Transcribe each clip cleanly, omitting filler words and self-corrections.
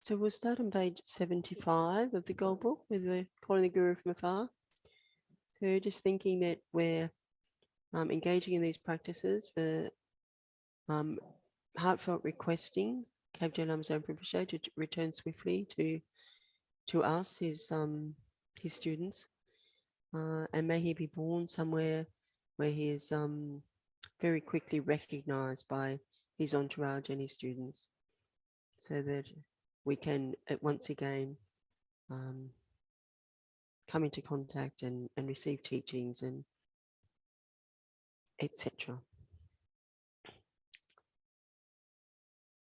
So we'll start on page 75 of the Gold Book with the Calling the Guru from Afar. So just thinking that we're engaging in these practices for heartfelt requesting Kabje Lama's own Rinpoche to return swiftly to us, his students, and may he be born somewhere where he is very quickly recognised by his entourage and his students, so that we can once again come into contact and receive teachings and etc.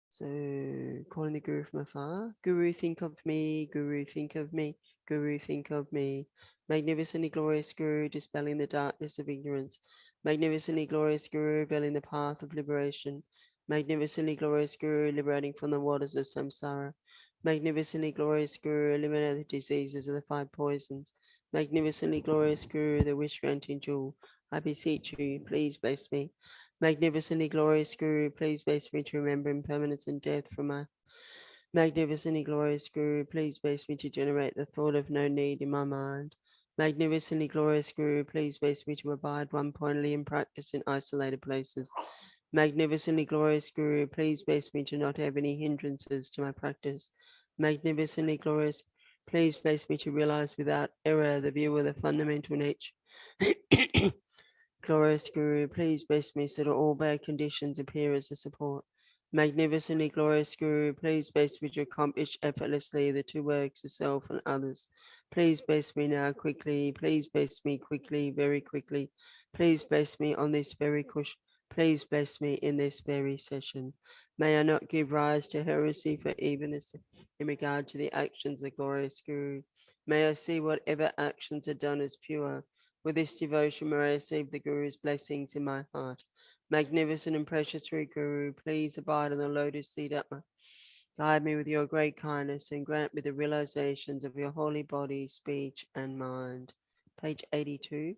So calling the Guru from afar. Guru, think of me. Guru, think of me. Guru, think of me. Magnificently glorious Guru, dispelling the darkness of ignorance. Magnificently glorious Guru, veiling the path of liberation. Magnificently glorious Guru, liberating from the waters of samsara. Magnificently glorious Guru, eliminating the diseases of the five poisons. Magnificently glorious Guru, the wish-granting jewel. I beseech you, please bless me. Magnificently glorious Guru, please bless me to remember impermanence and death from my magnificently glorious Guru, please bless me to generate the thought of no need in my mind. Magnificently glorious Guru, please bless me to abide one pointedly in practice in isolated places. Magnificently glorious Guru, please bless me to not have any hindrances to my practice. Magnificently glorious, please bless me to realize without error the view of the fundamental nature. Glorious Guru, please bless me so that all bad conditions appear as a support. Magnificently glorious Guru, please bless me to accomplish effortlessly the two works of self and others. Please bless me now quickly. Please bless me quickly, very quickly. Please bless me on this very cushion. Please bless me in this very session. May I not give rise to heresy for evenness in regard to the actions of glorious Guru. May I see whatever actions are done as pure. With this devotion, may I receive the Guru's blessings in my heart. Magnificent and precious Sri Guru, please abide on the lotus seat at my. Guide me with your great kindness and grant me the realizations of your holy body, speech, and mind. Page 82.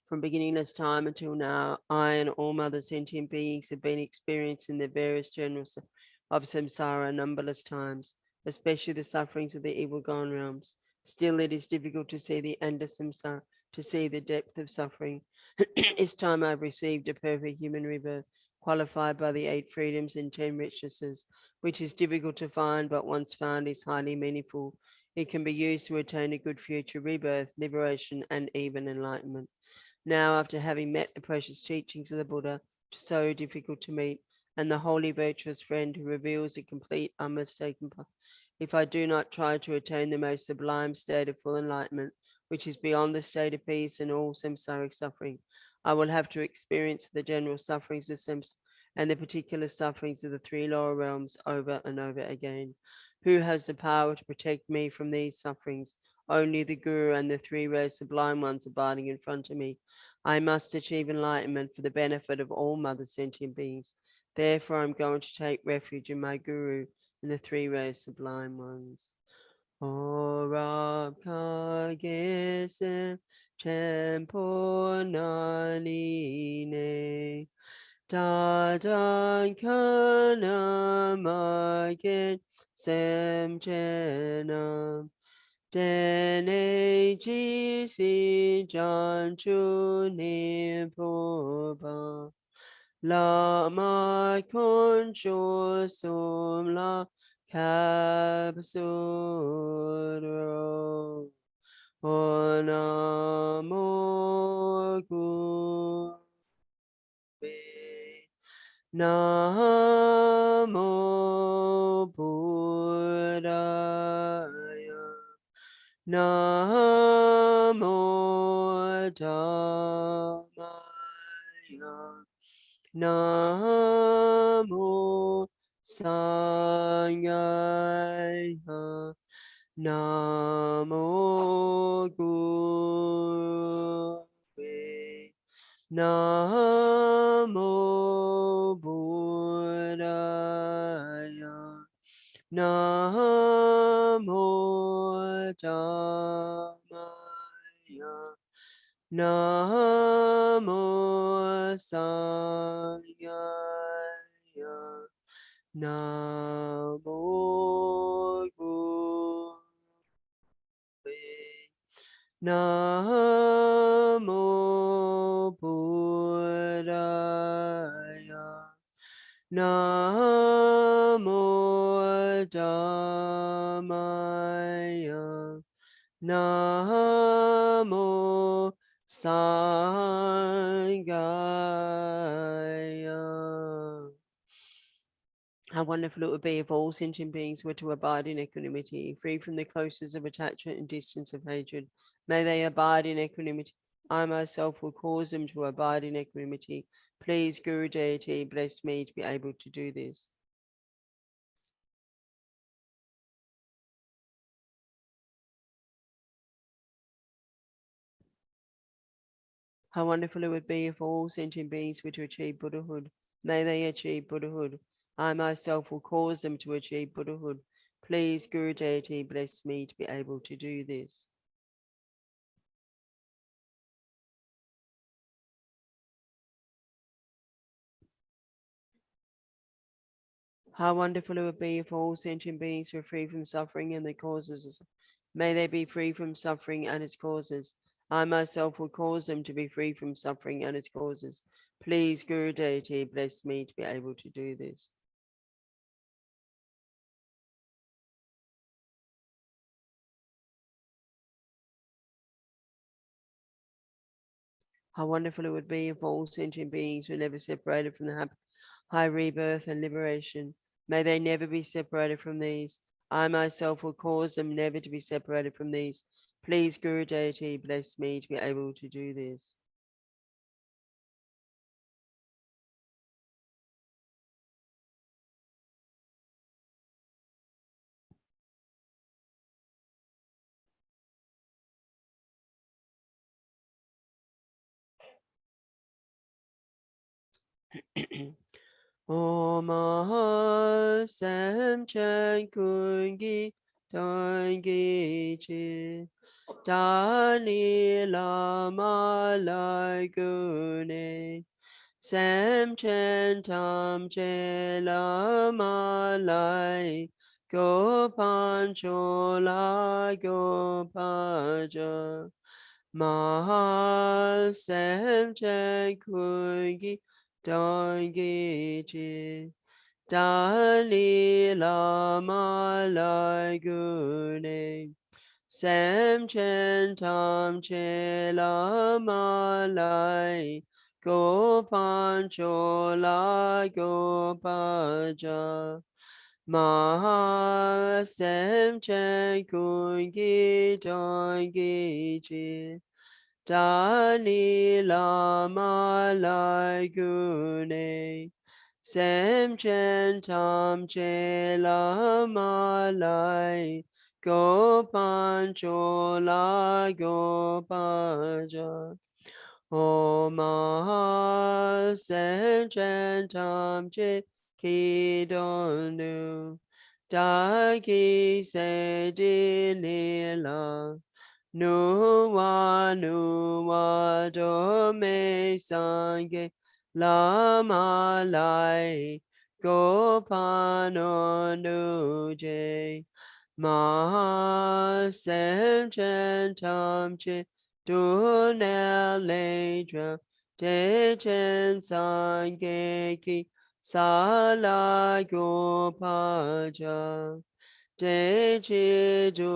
From beginningless time until now, I and all other sentient beings have been experiencing the various journeys of samsara numberless times, especially the sufferings of the evil gone realms. Still, it is difficult to see the end of samsara, to see the depth of suffering. This time I've received a perfect human rebirth, qualified by the 8 freedoms and 10 richnesses, which is difficult to find, but once found is highly meaningful. It can be used to attain a good future rebirth, liberation, and even enlightenment. Now, after having met the precious teachings of the Buddha, so difficult to meet, and the holy virtuous friend who reveals a complete, unmistaken path, if I do not try to attain the most sublime state of full enlightenment, which is beyond the state of peace and all samsaric suffering, I will have to experience the general sufferings of samsara and the particular sufferings of the 3 lower realms over and over again. Who has the power to protect me from these sufferings? Only the Guru and the 3 rare sublime ones abiding in front of me. I must achieve enlightenment for the benefit of all mother sentient beings. Therefore, I'm going to take refuge in my Guru and the 3 rare sublime ones. Ora kagese tempo nanine dadan kana magen sem chenam dene ji si janchu nipoba Lama concho sum la capsuro onamo gube namo buddhaya namo dhammaya Namo Sangaya Namo Gurve Namo Buddhaya Namo Dhammaya Namo Sangaya Namo Buddhaya. Namo Buddhaya. Namo Dhammaya. Namo Sanghaya. How wonderful it would be if all sentient beings were to abide in equanimity, free from the closeness of attachment and distance of hatred. May they abide in equanimity. I myself will cause them to abide in equanimity. Please, Guru Deity, bless me to be able to do this. How wonderful it would be if all sentient beings were to achieve Buddhahood. May they achieve Buddhahood. I myself will cause them to achieve Buddhahood. Please, Guru Deity, bless me to be able to do this. How wonderful it would be if all sentient beings were free from suffering and their causes. May they be free from suffering and its causes. I myself will cause them to be free from suffering and its causes. Please, Guru Deity, bless me to be able to do this. How wonderful it would be if all sentient beings were never separated from the high rebirth and liberation. May they never be separated from these. I myself will cause them never to be separated from these. Please, Guru Deity, bless me to be able to do this. Om Sam Chan Kungi Tangi Chi Dani Lama Lai Gune Sam Chen Tam Che Lama Lai Go Pancho La Go Paja Maha Sam Chen Kungi Tangi Chi Dali Lama Lai Gune Sam Chen Tam Che Lama Lai Go Pancho La Go Paja Maha Sam Chen Kungi Tangi Chi Dali Lama Lai Gune Sam Chen Tam Che Lama Lai Go Pancho La Go Paja Om Sam Chen Tam Che Ki Don Nu Da Ki Se Di Li La Nu wa do me sange Lama Lai Go Pano Nu Je Ma Sem Chen Tam Che Du Ne Le Dra De Chen Sange Ki Sa La Go Pa Ja De Chi Du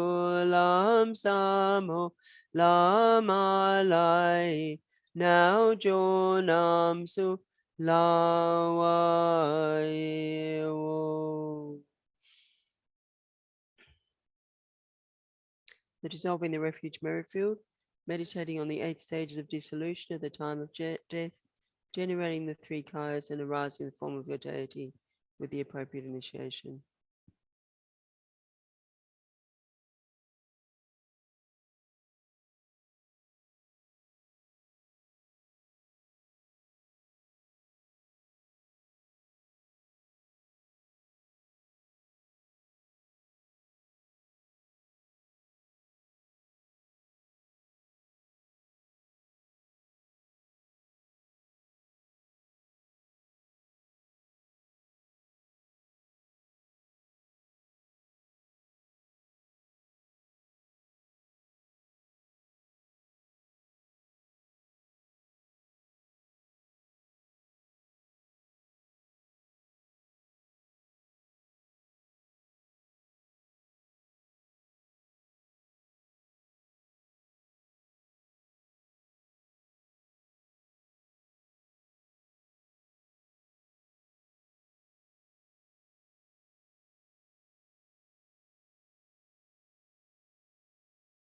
Lam Samo Lama Lai Now Jo Nam Su La Wai Wo. The dissolving the refuge Merrifield, meditating on the 8 stages of dissolution at the time of death, generating the 3 kayas and arising in the form of your deity with the appropriate initiation.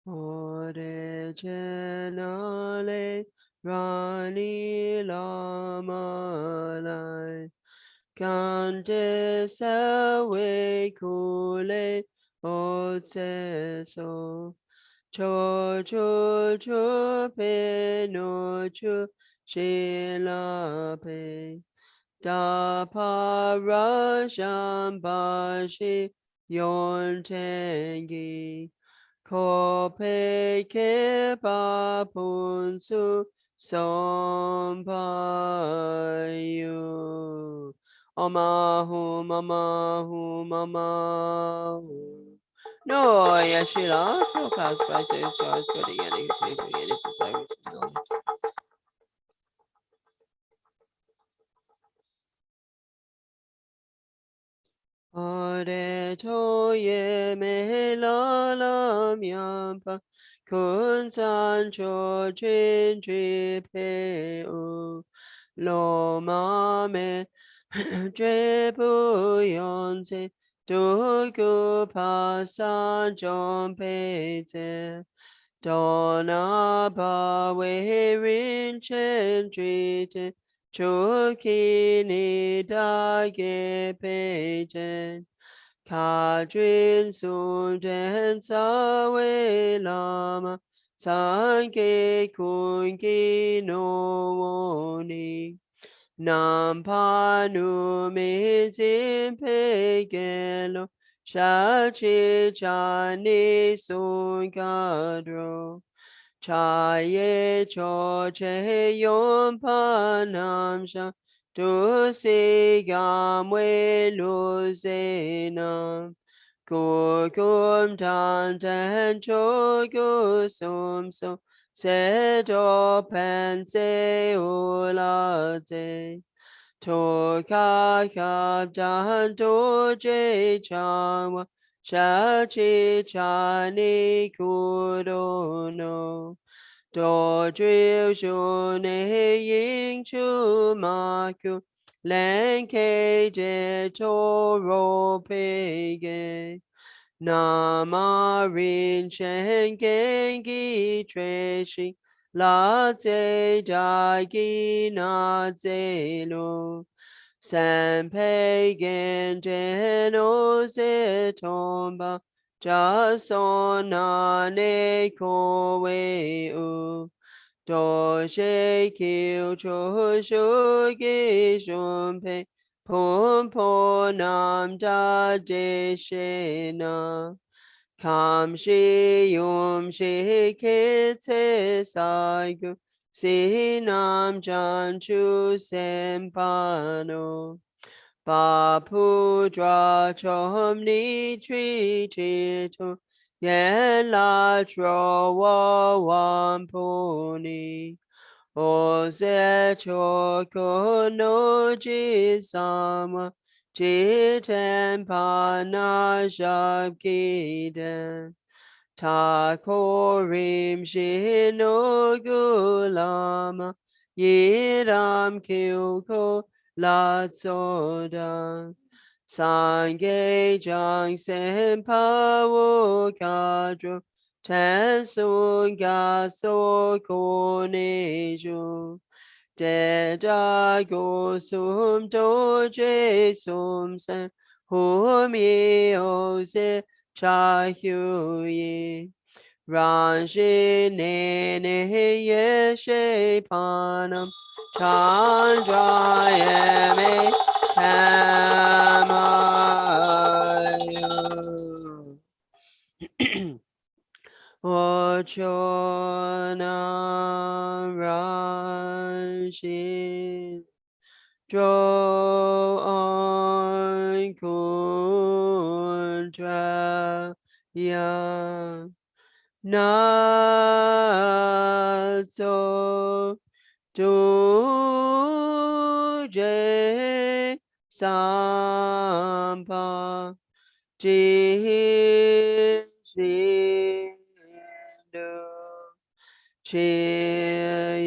Originale Rani Lama Lai Kante Sawe Kule Otseso Cho Cho Cho Pe No Cho Shila Pe Da Parasham Bashi Yon Tengi Kope Kepa Punsu Sompayu Omahu Mamahu Mamahu No, Yashila, so fast by so fast, but again, it's so Ore toye me la la myampa kun san cho chin tri pe u lo ma me dre pu yon se du gu pa san jom pe te dona ba we rin chen tri te chu ki ni da ge pe chen ka jun sun den sa we lama san ge kun gi no wo ni nam pa nu mi jin pe ge lo sha chi cha ni sun ga dro cha ye cho che yon pa nam sha tu si gam we lu se nam gu gum tan tan cho gu sum so se do pen se u la te to ka ka dan do je chang wa sha chi cha ni ku do no do drill shu ne ying chu ma ku len ke je to ro pe ge na ma rin chen gen gi tre shi la te da gi na te lo san pe gen den o se tomba ja so na ne ko we u do she ki cho shu gi shun pe pon po nam da de she na kam shi yum shi ki tse sai gu si nam jan chu sem pa no pa pu dra chom ni tri chi tu yen la tro wa wan pu ni o se cho ko no ji sama ji ten pa na shab ki den ta ko rim shi no gu lama yiram kyu ko la tso da Sangye jang sen pa wo ka dro ten sun ga so ko ne ju de da go sum do je sum sen hum ye o se cha hyu ye ran shi ne ne ye she panam chandra ye me Hamayu Ochona Rashi Dro on Kuntra Ya Na So Tu Je Sampa Ji Shi Do Chi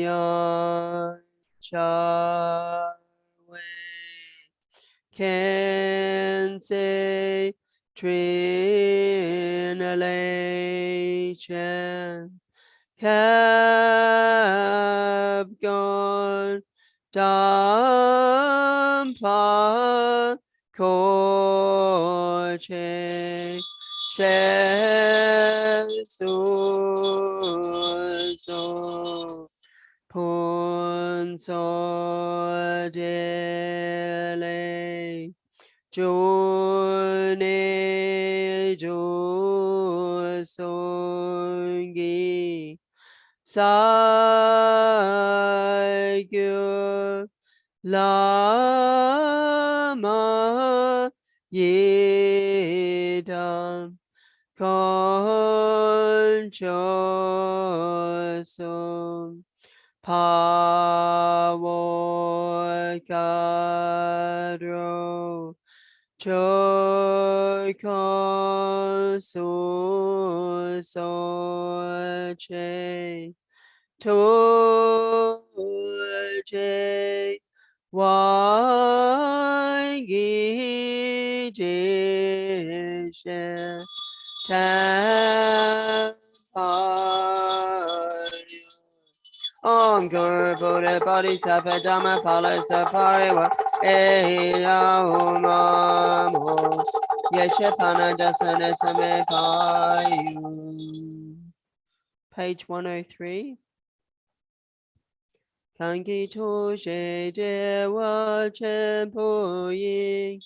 Yan Cha Wei Can say Trinale Chen Kep Gon Dampa Ko Che She Su So Pun So De Le June Jo Songi Sai Gyu Lama Yedam Concho Sum Power Kadro Joy Con So Che To Che Wai Gi Je She Tam Om Guru Buddha Bodhisattva Dhamma Pala Sapariva Eya Umam Ho Yeshapana Dasana Same Payu. Page 103. Kangi Toshe Dewa Chenpo Ying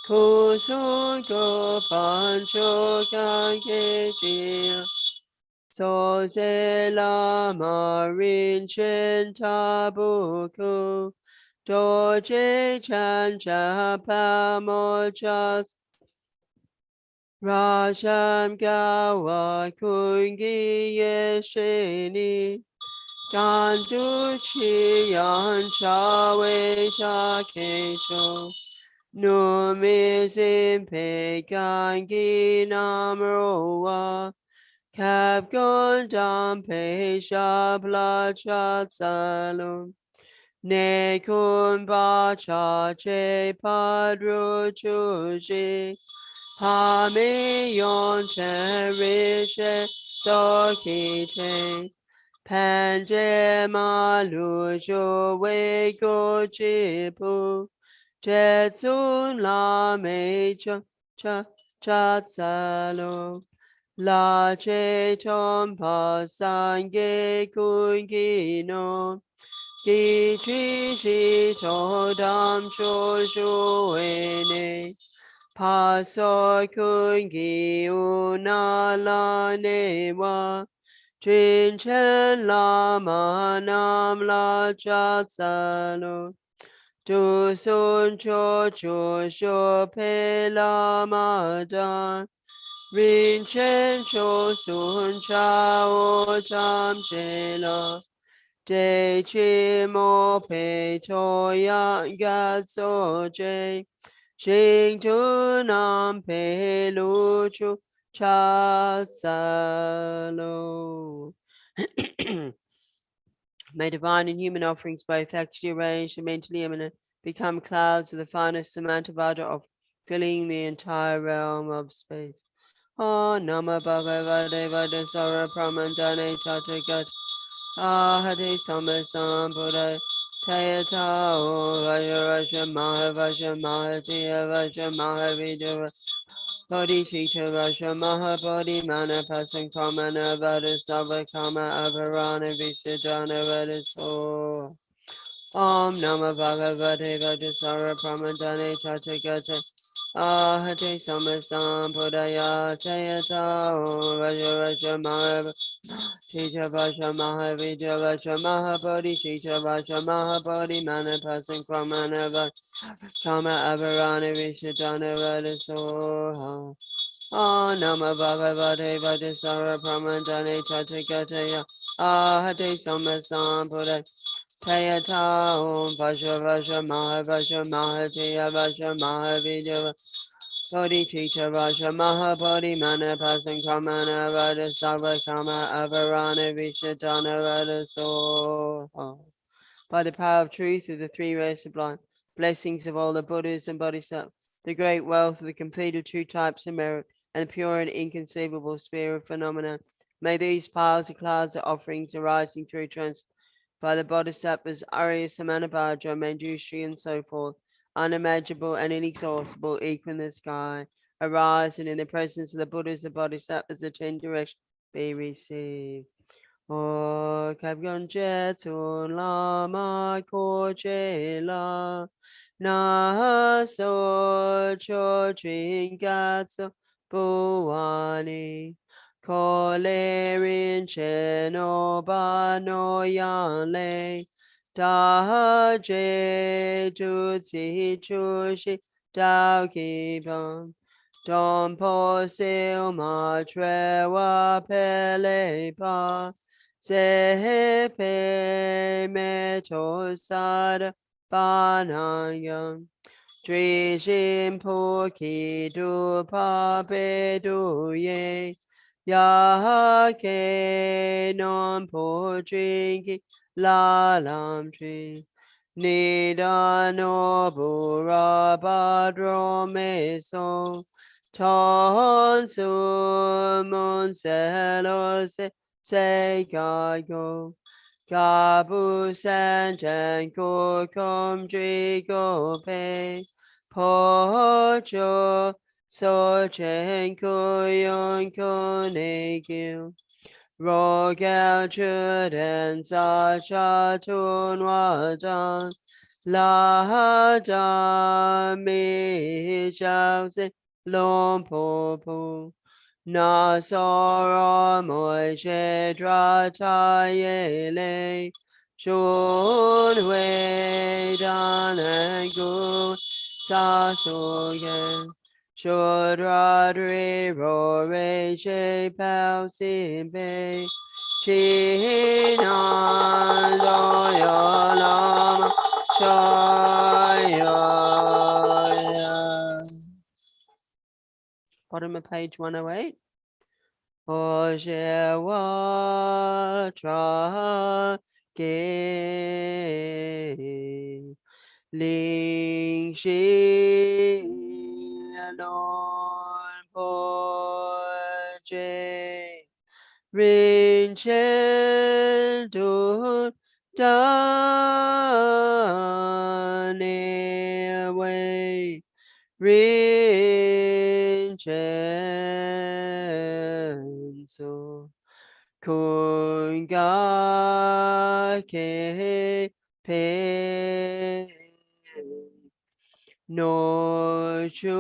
Kusun Go Pancho Kange Jia So se lama rin chen tabuku doje chan cha pa mo chas rajam gawa kungi yesheni ganju chi yan cha we cha kesho no mi sim pe gangi namrowa Kap Gondam Pesha Blacha Salum Ne Kun Bacha Che Padru Chuji Hami Yon Cherishe Soki Che Panje Malu Jo We Go Chipu Jetsun La Me Cha Salum La che tom pa sange kungi no ki chi chi to dam cho shu ne pa so kungi una la ne wa chin chen la ma nam la cha sa lo tu sun cho cho sho pe la ma dan Rin Chen Cho Sun Chao Tam Che La De Chi Mo Pe To Yang Ga So Che Xing Tu Nam Pe Lu Chu Cha Sa Lo. May divine and human offerings, both actually arranged and mentally imminent, become clouds of the finest Samantavada of filling the entire realm of space. Oh, Nama Bhagavate Vadasara Pramandane Tatagat Ahade Samasam Buddha Tayata Vajrasha Mahavasha Mahatiya Vasha Mahavidya Bodhicitta Vasha Mahabodhi Manapasam Kamana Vadasava Kama Avarana Vishadana Vadaso Om Nama Bhagavate Vadasara Pramandane Tatagata Ahate Samasam Buddhaya Tayata Vaja Vaja Maha Tita Vaja Mahavijya Vaja Mahabodhi Tita Vaja Mahabodhi Manapasam Kramanava Kama Avarana Vishadana Vadasoha Oh Nama Bhagavate Vadasara Pramandane Tatagata Ahate Samasam Buddhaya Tayata Om Vaja Vaja Mahavasha Mahatiya Vaja Mahavidya Bodhicitta Vaja Mahabodhi Manapasam Kamana Vada Sava Kama Avarana Vishadana Vada So. By the power of truth of the three rays sublime, blessings of all the Buddhas and Bodhisattvas, the great wealth of the completed true types of merit, and the pure and inconceivable sphere of phenomena, May these piles of clouds of offerings arising through trans by the bodhisattvas Arya Samanabhadra, Manjushri, and so forth, unimaginable and inexhaustible, equal in the sky, arise and in the presence of the Buddhas, the bodhisattvas, the 10 directions, be received. O Kabgon Jetun Lama Kochela Na So Chotrin Gatso Buani Kolerin Cheno Bano Yanle Da Je Tutsi Chushi Dao Kibon Don Po Sil Ma Trewa Pele Pa Se pe me to sada banayam. Drishin po ki du pa pe du ye. Ya ke non po drinki la lam tri. Nida no bura badro me so. Ton su mon selo se. Say God go. Gabu san jan go kom dri go pe. Po cho so chen ko yon ko ne gyu. Ro gao chuden sa cha tun wa dan. La da mi chao se lom po po. Na sora moi che dra ta ye le. Shun hui dan and gu sa so yen. Shudra dri ro re che pao si pe. Chi nan do yo lama shaya. Bottom of page 108. Oje wa tra ge ling shi non po je rin chen du da ne wei rin chen so kun ga ke pe no chu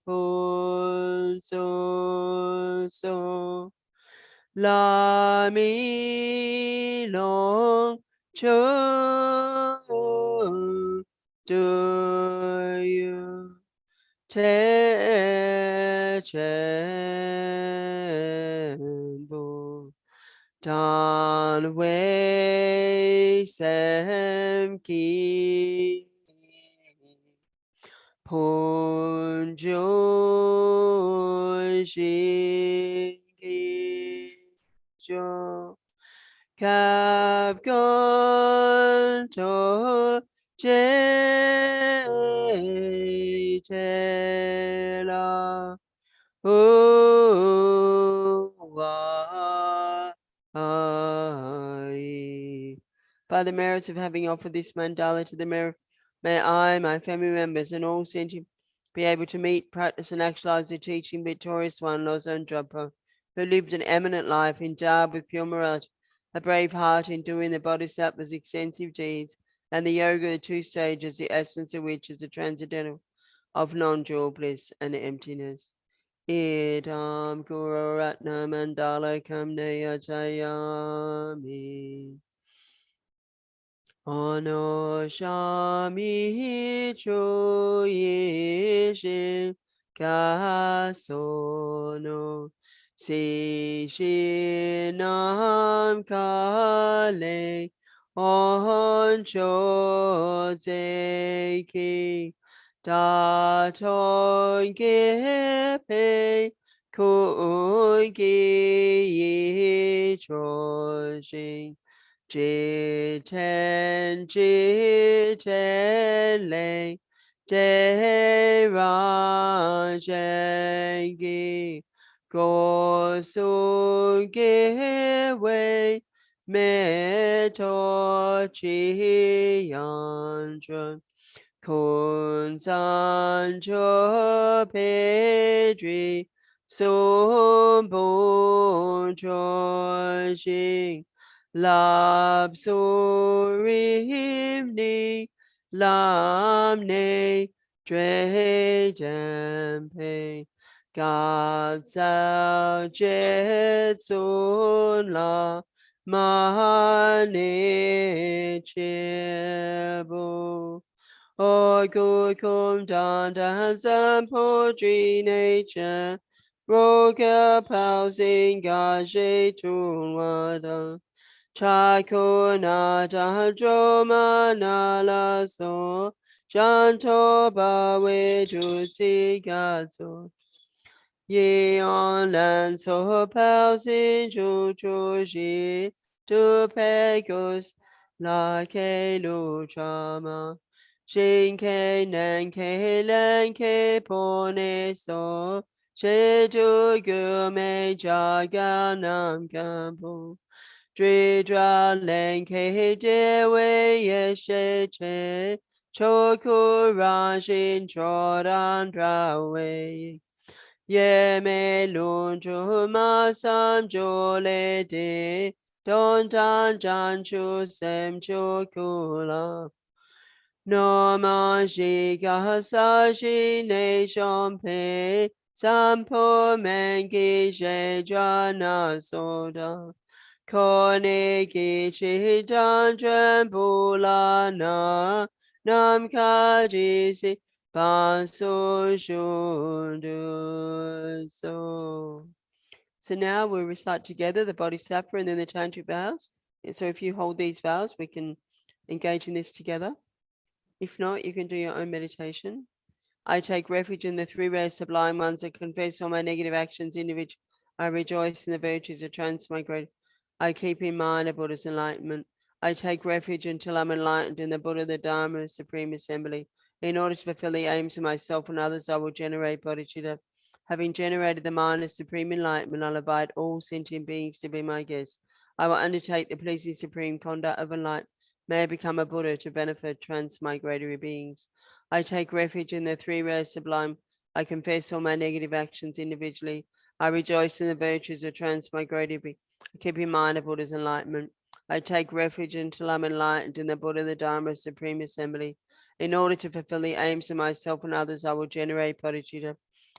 pun so la mi long chu do you te chen bu dan wei sem ki pun jun shi ki jo kap gon to je te la by the merits of having offered this mandala to the mirror, may I, my family members, and all sentient be able to meet, practice, and actualize the teaching victorious one, Losang Chopa, who lived an eminent life endowed with pure morality, a brave heart in doing the bodhisattva's extensive deeds, and the yoga, the two stages, the essence of which is the transcendental of non-dual bliss and emptiness. Idam Guru Ratna Mandala Kamneya Jayami. Ono Shami Chu Yishin Kasono Si Shinam Kale Oncho Zeki Da ton ge pe kun ge yi cho jing ji ten le de ran zhen gi Go so ge wei me to chi yan zhen. Kun san cho pe dri sun bu cho jing lab so rim ni lam ne dre jan pe ga zao jet sun la ma ne che bu. Oi good kum dan dan san poetry nature. Roga pausing gaje tun wada. Chai kuna da droma na la so. Janto ba we tu si gato. Ye on lan so pausing chu chu shi. Tu pegos la ke lu chama. Shin ke nan ke lan ke pone so. Che tu gu me ja ga nam kampo. Dri dra len ke de we ye she che. Choku ran shin choran dra we. Ye me lun chu ma sam jo le de. Don tan jan chu sem chu kula. No ma shi ga sa shi ne shom pe. Sampo men ki she jana soda. Kone ki chi dan chen bula na. Nam ka ji si ban so shun du so. So now we'll recite together the Bodhisattva and then the Tantric vows. And so if you hold these vows, we can engage in this together. If not, you can do your own meditation. I take refuge in the three rare sublime ones. I confess all my negative actions individually. I rejoice in the virtues of transmigrate. I keep in mind a Buddha's enlightenment. I take refuge until I'm enlightened in the Buddha, the Dharma, the Supreme Assembly. In order to fulfill the aims of myself and others, I will generate bodhicitta. Having generated the mind of supreme enlightenment, I'll invite all sentient beings to be my guests. I will undertake the pleasing supreme conduct of enlightenment. May I become a Buddha to benefit transmigratory beings. I take refuge in the three rare sublime. I confess all my negative actions individually. I rejoice in the virtues of transmigrative. I keep in mind the Buddha's enlightenment. I take refuge until I'm enlightened in the Buddha, the Dharma, Supreme Assembly. In order to fulfill the aims of myself and others, I will generate bodhicitta.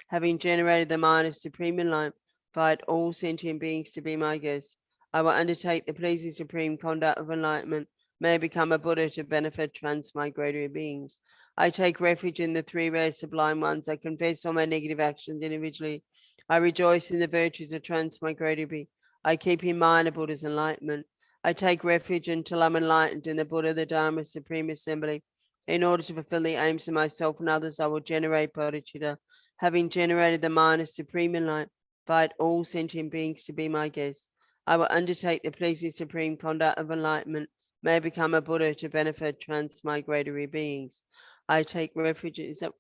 Having generated the mind of supreme enlightenment, invite all sentient beings to be my guests. I will undertake the pleasing supreme conduct of enlightenment. May I become a Buddha to benefit transmigratory beings. I take refuge in the three rare sublime ones. I confess all my negative actions individually. I rejoice in the virtues of transmigratory. I keep in mind the Buddha's enlightenment. I take refuge until I'm enlightened in the Buddha, the Dharma, Supreme Assembly. In order to fulfill the aims of myself and others, I will generate bodhicitta. Having generated the mind of supreme enlightenment, invite all sentient beings to be my guests. I will undertake the pleasing supreme conduct of enlightenment. May I become a Buddha to benefit transmigratory beings. I take refuge. Is that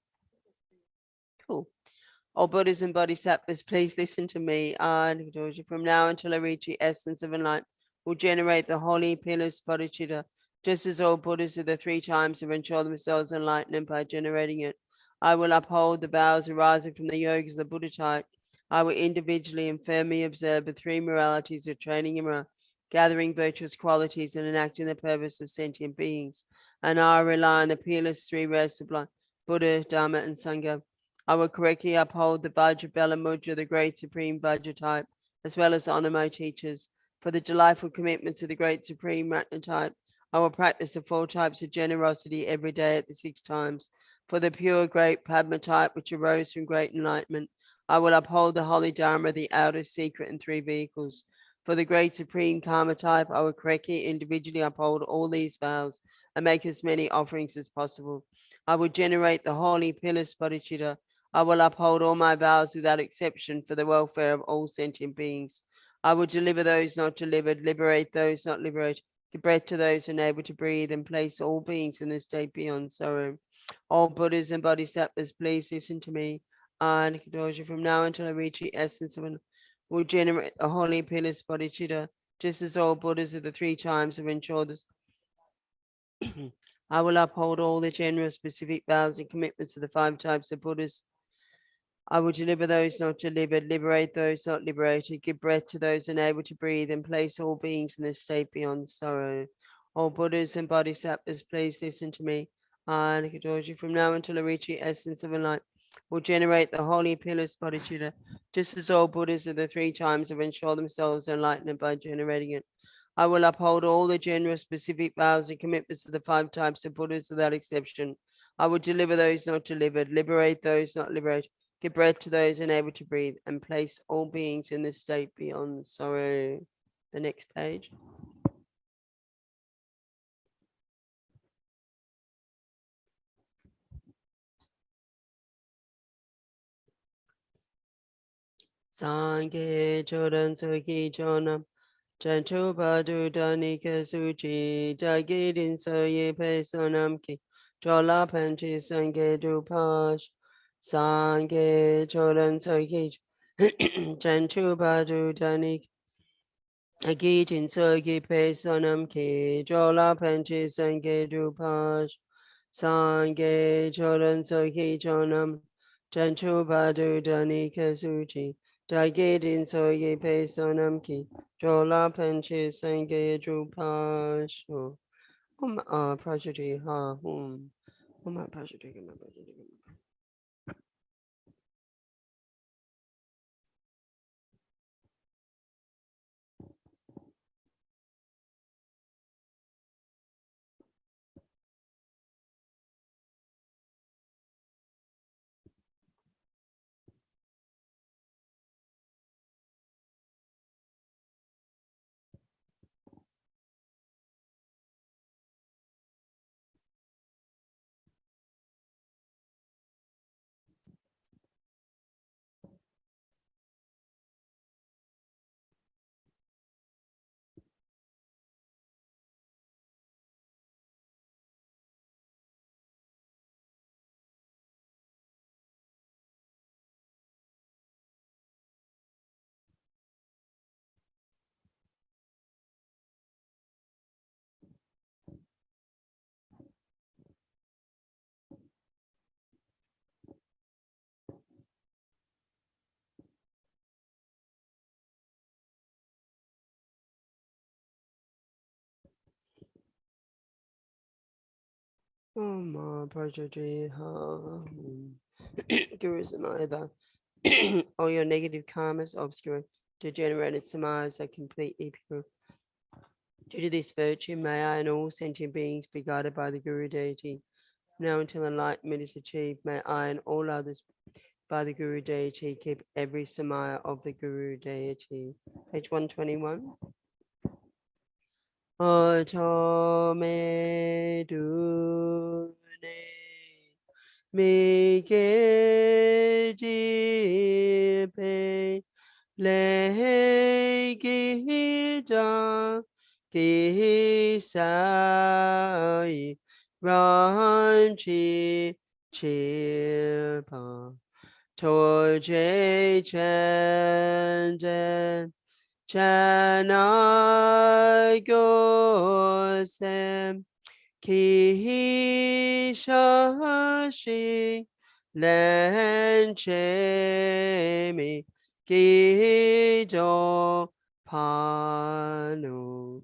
cool? All Buddhas and Bodhisattvas, please listen to me. From now until I reach the essence of enlightenment, will generate the holy pillars bodhicitta, just as all Buddhas of the three times have ensured themselves enlightened by generating it. I will uphold the vows arising from the yogas of the Buddha type. I will individually and firmly observe the three moralities of training and morale, gathering virtuous qualities and enacting the purpose of sentient beings. And I rely on the peerless three rare sublime Buddha, Dharma, and Sangha. I will correctly uphold the Vajra Bela Mudra, the great supreme Vajra type, as well as honor my teachers. For the delightful commitment to the great supreme Ratna type, I will practice the 4 types of generosity every day at the 6 times. For the pure great Padma type, which arose from great enlightenment, I will uphold the holy Dharma, the outer, secret, and 3 vehicles. For the great supreme karma type, I will correctly individually uphold all these vows and make as many offerings as possible. I will generate the holy pillars bodhicitta. I will uphold all my vows without exception for the welfare of all sentient beings. I will deliver those not delivered, liberate those not liberated, give breath to those unable to breathe, and place all beings in the state beyond sorrow. All Buddhas and Bodhisattvas, please listen to me. and Kadoshi, from now until I reach the essence of an, will generate a holy pillars bodhicitta, just as all Buddhas of the 3 times have ensured this. I will uphold all the general specific vows and commitments of the 5 types of Buddhas. I will deliver those not delivered, liberate those not liberated, give breath to those unable to breathe, and place all beings in the state beyond sorrow. All Buddhas and Bodhisattvas, please listen to me. I, Nikitoji, from now until I reach the essence of a light, will generate the holy pillars bodhicitta, just as all Buddhas of the 3 times have ensured themselves enlightened by generating it. I will uphold all the general specific vows and commitments of the 5 types of Buddhas without exception. I will deliver those not delivered, liberate those not liberated, give breath to those unable to breathe, and place all beings in the state beyond sorrow. The next page. Sangye chodan soki chonam, chanchopa dudanika suchi, jagidin soye pe sonam ki, chola panchi sangye dupash, sangye chodan soki, chanchopa dudanika Agijin sogi pe sonam ki jola panchi sange dupash sange chodan sogi chonam chanchu badu dani kasuchi dagidin sogi pe sonam ki jola panchi sange dupash prajati ha prajati prajati ha Gurus and either all your negative karmas, obscure, degenerated samadhis are completely pure. Due to this virtue, may I and all sentient beings be guided by the Guru deity. Now until enlightenment is achieved, may I and all others by the Guru deity keep every samaya of the Guru deity. Page 121. Otome dune mike jipe le gida kisai ranchi chipa torje chenden chanai gosem ki shashi lenchemi Gido Panu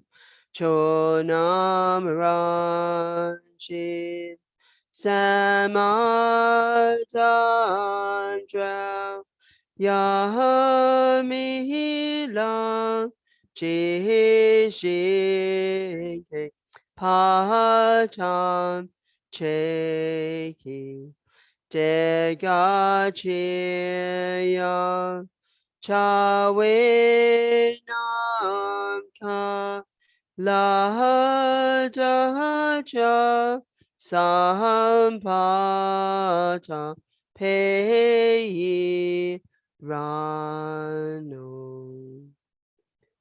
Chonam Ranjit Samadandra Yamila Jishike Patam Cheki Degachiya Chawenam ka ladaja sampata peyi rano.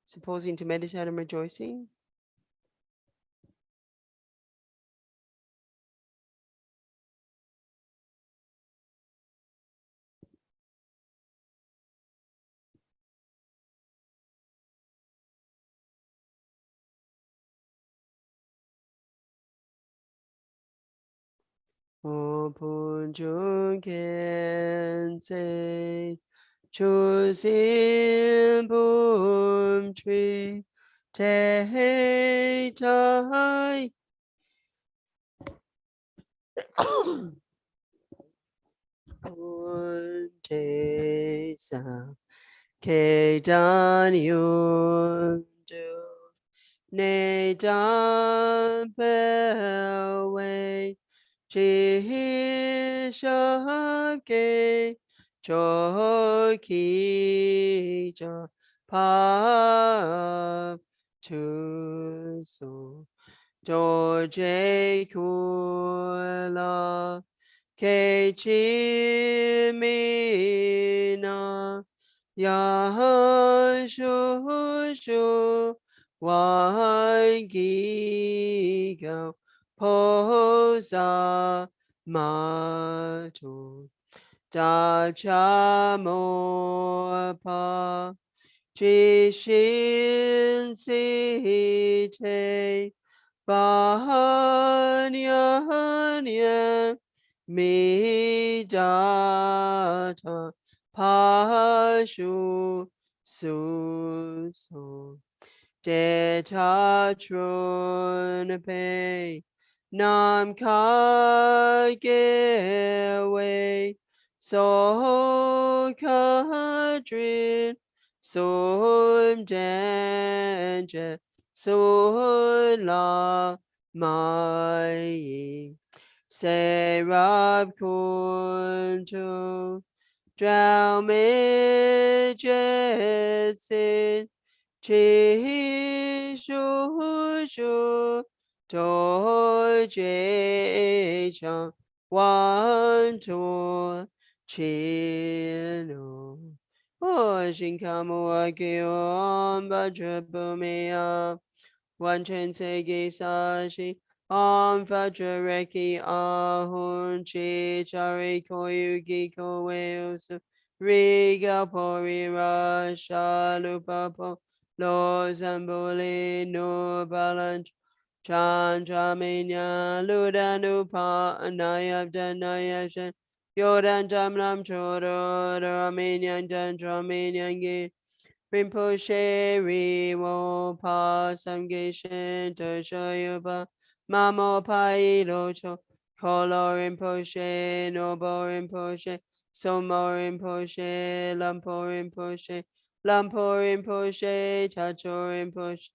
Supposing to meditate and rejoicing. pun jun ken se chu sin bum tree te tai pun te sa ke dan yun du ne dan pe wei chi sha ke cho ki cho pa tu so do je ku la ke chi mi na ya shu shu wai gi go po sa ma tu da cha mo pa chi shin si te ba yan mi da ta pa shu su so de ta trun pe nam ka ge wei so ka drin so jen je so la mai se rab kun tu drow me jet chi shu shu do je chang wan tu chi no o shin kamu a ki om ba zhe bu mi a wan chen se gi sa shi om fa zhe re ki a hun chi chari ko yu gi ko we u su ri ga po ri ra sha lu pa po lo zamboli no balanch chan chaminya luda nu pa anayab danaya shan yodan tam lam choro raminyan dan chaminyan gi Rinpoche ri wo pa samge shen to shoyu pa mamo pa ilo cho kolo Rinpoche nobo Rinpoche somo Rinpoche lampo Rinpoche chacho Rinpoche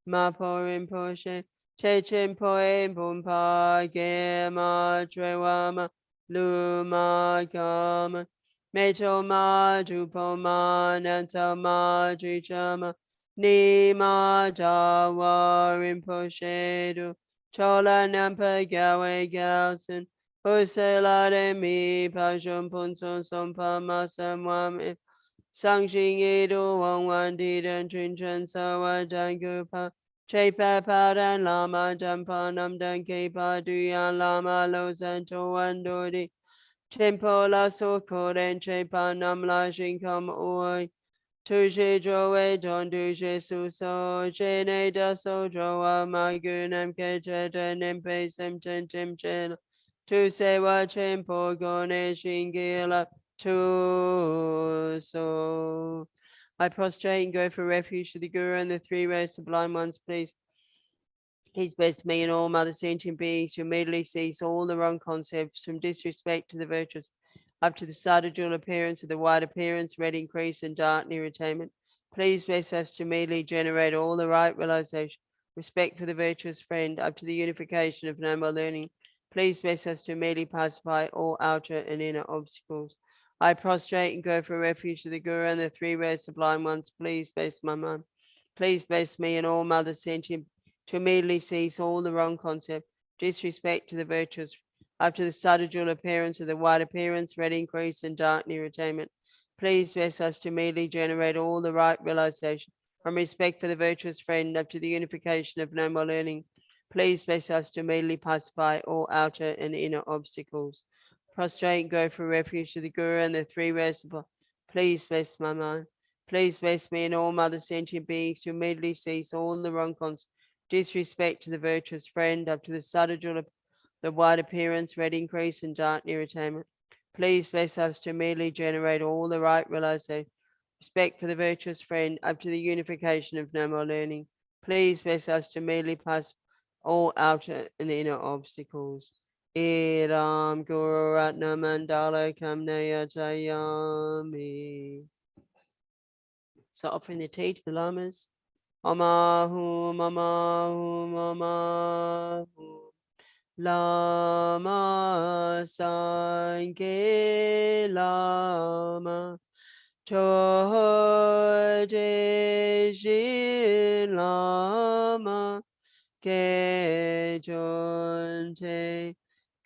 mapo Rinpoche chechen poe bumpa ge ma trewama luma kama Mecho ma jupo ma nanta ma jichama ni ma jawa rinpoche du chola nampa gawe galsen Hosela de mi pa jom punson sompa ma samwam sang jing e do wang wan di den trin chen sa wa dan gu pa che pa pa dan lama dan pa nam dan ke pa du yan lama lo san to wan do di Tempo la so koren che pa nam la jing kam oi. Tu je jo we don du je su so je ne da so jo wa ma gu nam ke je de nem pe sem chen tim chen. Tu se wa chen po go ne shingi la tu so. I prostrate and go for refuge to the Guru and the three rare sublime ones, please. His best me and all mother sentient beings to immediately cease all the wrong concepts from disrespect to the virtuous, up to the subtle dual appearance of the white appearance, red increase, and dark irritatement. Please bless us to immediately generate all the right realization, respect for the virtuous friend, up to the unification of no more learning. Please bless us to immediately pacify all outer and inner obstacles. I prostrate and go for refuge to the Guru and the three rare sublime ones. Please bless my mum. Please bless me and all mother sentient to immediately cease all the wrong concept, disrespect to the virtuous, up to the subtle dual appearance of the white appearance, red increase, and dark irritatement. Please bless us to immediately generate all the right realization, from respect for the virtuous friend up to the unification of no more learning. Please bless us to immediately pacify all outer and inner obstacles. Prostrate and go for refuge to the Guru and the three rare supply. Please bless my mind. Please bless me and all mother sentient beings to immediately cease all the wrong concepts, disrespect to the virtuous friend up to the subtle the white appearance, red increase, and dark near attainment. Please bless us to immediately generate all the right realization, respect for the virtuous friend, up to the unification of no more learning. Please bless us to immediately pass all outer and inner obstacles. Iram Guru Ratna Mandala Kamnaya Jayami. So offering the tea to the lamas. Amahu Mamahu Mamahu Lama Sanke Lama Choje Shin Lama Ke Jonte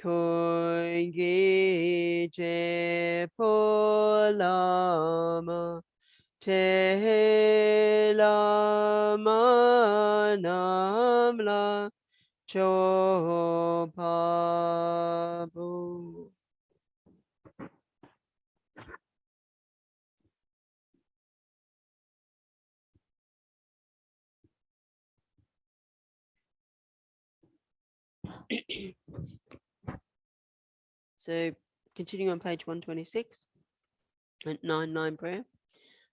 Koingi Je Po Lama Te Lama Namla Chopa Bu. So continuing on page 126 at 9 prayer.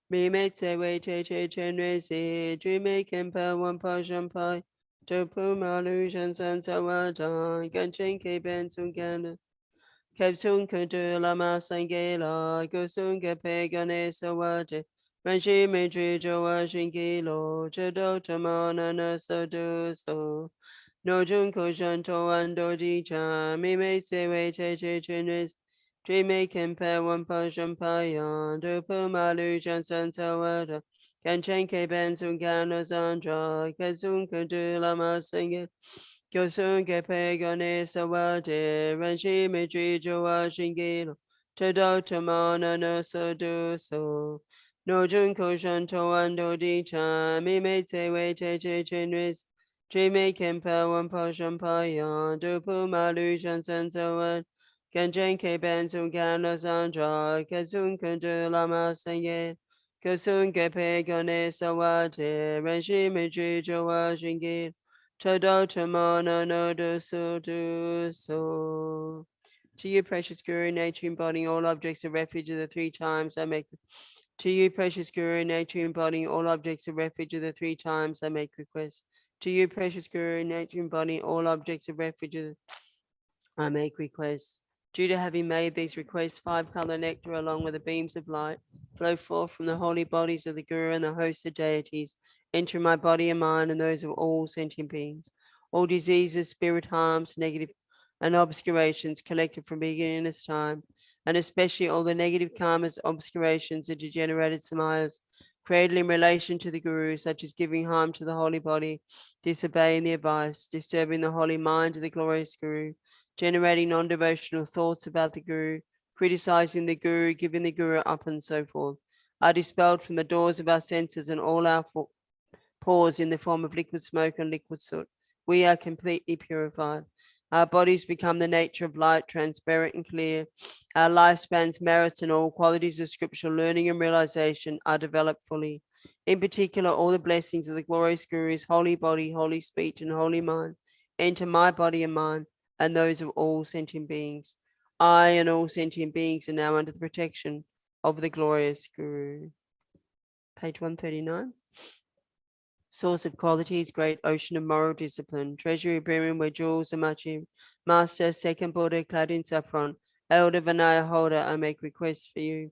Me made say way che che chen re si dream making pa one pa shampai to pu malusion san sawajan gan chen ke ben sun gan kept soon could do lama sangela go soon get pegane sawaje when she made joa shingilo chado tamana na so do so no jun ko shanto ando di cha me may say way che che chen re dream making pa one pa shampai to pu malusion san sawaja gan chen ke ben sun gan sandra kazun could do lama sangela Kyosun kepe gane sawate ranshi mitri joa shingilo chado tamana no so do so no jun koshan to ando di cha mi me te we che che chinris Dreamy kempa one potion paya dupu malu shansan sawan Ganjan ke ben sun gana sandra kazun kundu lama sanye Kosun kepe gane sawate ranshi mitri joa shingilo Todo Tamana no do so. To you, precious Guru, nature embodying all objects of refuge of the three times I make. To you, precious Guru, nature embodying all objects of refuge of the three times I make request. To you, precious Guru, nature embodying all objects of refuge of the I make requests. Due to having made these requests, five-color nectar along with the beams of light flow forth from the holy bodies of the Guru and the host of deities, enter my body and mind and those of all sentient beings. All diseases, spirit harms, negative and obscurations collected from beginningless time, and especially all the negative karmas, obscurations, and degenerated samayas created in relation to the Guru, such as giving harm to the holy body, disobeying the advice, disturbing the holy mind of the glorious Guru, generating non-devotional thoughts about the Guru, criticizing the Guru, giving the Guru up, and so forth, are dispelled from the doors of our senses and all our pores in the form of liquid smoke and liquid soot. We are completely purified. Our bodies become the nature of light, transparent and clear. Our lifespans, merits, and all qualities of scriptural learning and realization are developed fully. In particular, all the blessings of the glorious Guru's holy body, holy speech, and holy mind enter my body and mind and those of all sentient beings. I and all sentient beings are now under the protection of the glorious Guru. Page 139. Source of qualities, great ocean of moral discipline, treasury brimming where jewels are much in. Master, second Buddha, clad in saffron, elder Vinaya holder, I make requests for you.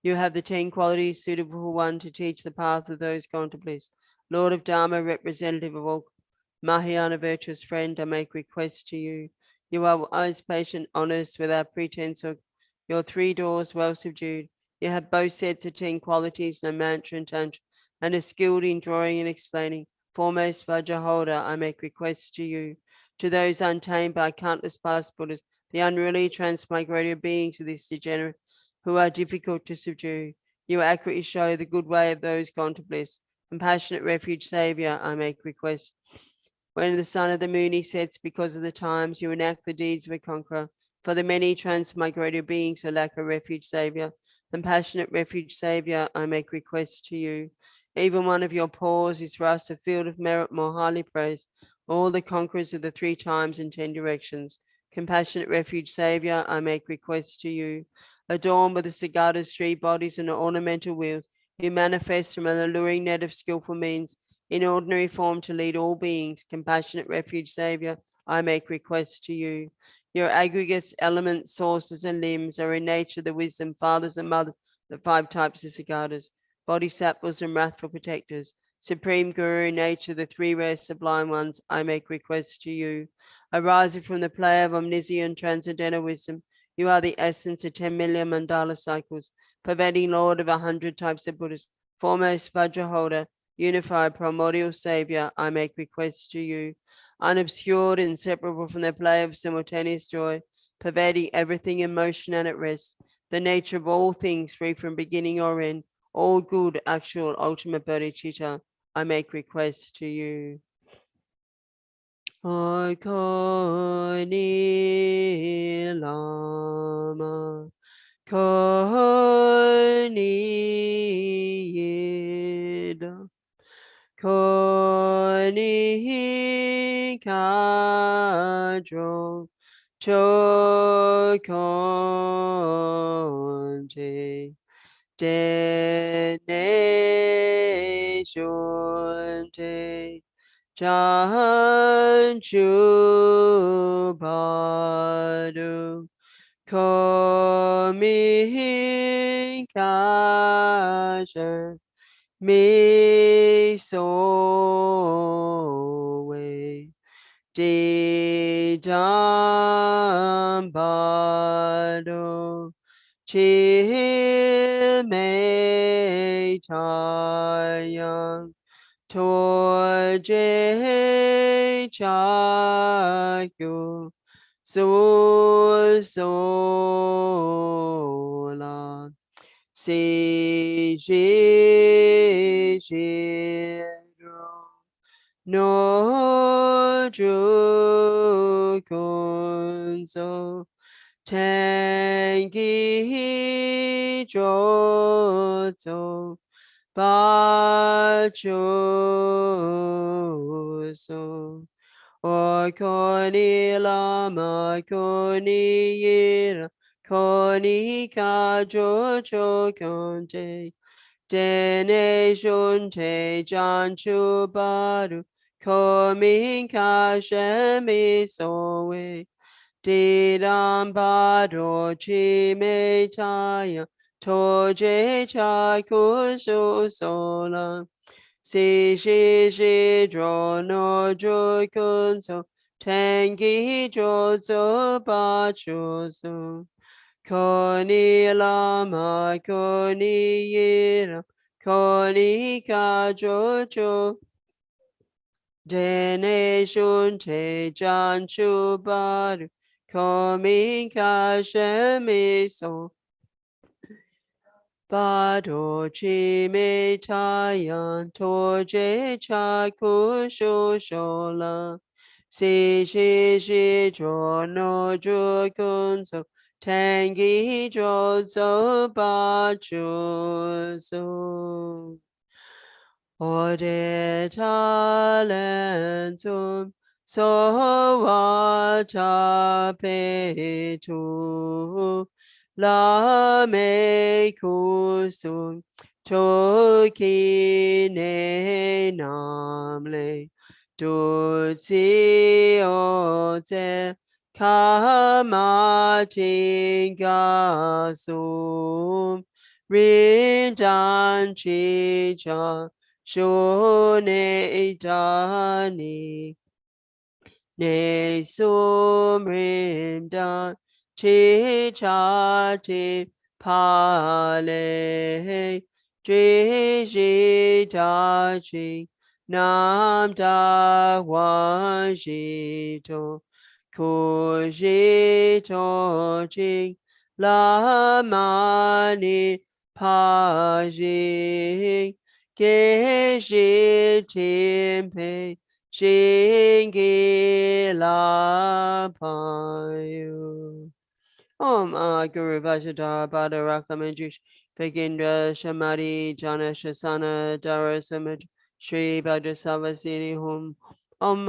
You have the 10 qualities suitable for one to teach the path of those gone to bliss. Lord of Dharma, representative of all Mahayana virtuous friend, I make requests to you. You are wise, patient, honest, without pretense, or your 3 doors well subdued. You have both sets of 10 qualities, no mantra and tantra, and are skilled in drawing and explaining. Foremost Vajra holder, I make requests to you. To those untamed by countless past Buddhas, the unruly transmigrated beings of this degenerate, who are difficult to subdue. You accurately show the good way of those gone to bliss. Compassionate refuge savior, I make requests. When the sun of the moon sets because of the times, you enact the deeds of a conqueror. For the many transmigrated beings who lack a refuge savior, compassionate refuge savior, I make requests to you. Even one of your paws is for us a field of merit more highly praised. All the conquerors of the 3 times and 10 directions. Compassionate refuge savior, I make request to you. Adorned with the Sagada's three bodies and the ornamental wheels, you manifest from an alluring net of skillful means in ordinary form to lead all beings. Compassionate refuge savior, I make request to you. Your aggregates, elements, sources, and limbs are in nature the wisdom, fathers and mothers, the five types of Sagadas, bodhisattvas and wrathful protectors. Supreme Guru in nature, the three rare sublime ones, I make request to you. Arising from the play of omniscient transcendental wisdom, you are the essence of 10 million mandala cycles, pervading Lord of 100 types of Buddhas, foremost Vajra holder, unified primordial savior, I make request to you. Unobscured, inseparable from the play of simultaneous joy, pervading everything in motion and at rest, the nature of all things free from beginning or end, all good, actual, ultimate bodhicitta, I make request to you. Koni Lama, Koni Yida, Koni Kadro, Chokonje, Dene Shunte, Chanchu Badu, Komi Kasha, Mi Sowe, Di Dambadu, Chi Me Tayang, Torje Chakyu, Sola, Si Shi Shiro, No Ju Kunso, Tengi Jozo, Bachoso, or Koni Lama, Koni Yira, Koni Kajo Chokonte, Dene Shunte, Janchu Baru, Komi Kashemi Sowe, Didam Bado Chime Taya, Toje Chakusho Sola, Si Shi Dro no Jo Kunso, Tengi Jozo Bachoso, Koni Lama, Koni Yira, Koni Kajocho, Dene Shunte Janchu Baru, Komi Kashemi So, Bado Chime Tayan, Toje Chakusho Shola, Si Shi Dro no Jo Kunso, Tangi Jozo Bachuso. Ode talentum sovata petu la me kusum toki ne namle tutsi ote kamati gasum rindan chicha Shone Dani Ne Sumrindan Chichati Pale Trishitachi Nam Da Wajito Kujito Ching Lamani Pajing Keshi Timpe Shingila Payu. Om Guru Vajradhara Bhadaraka Manjush Pegindra Shamari Jana Shasana Dara Samaj Shri Bhadrasavasini Hum. Om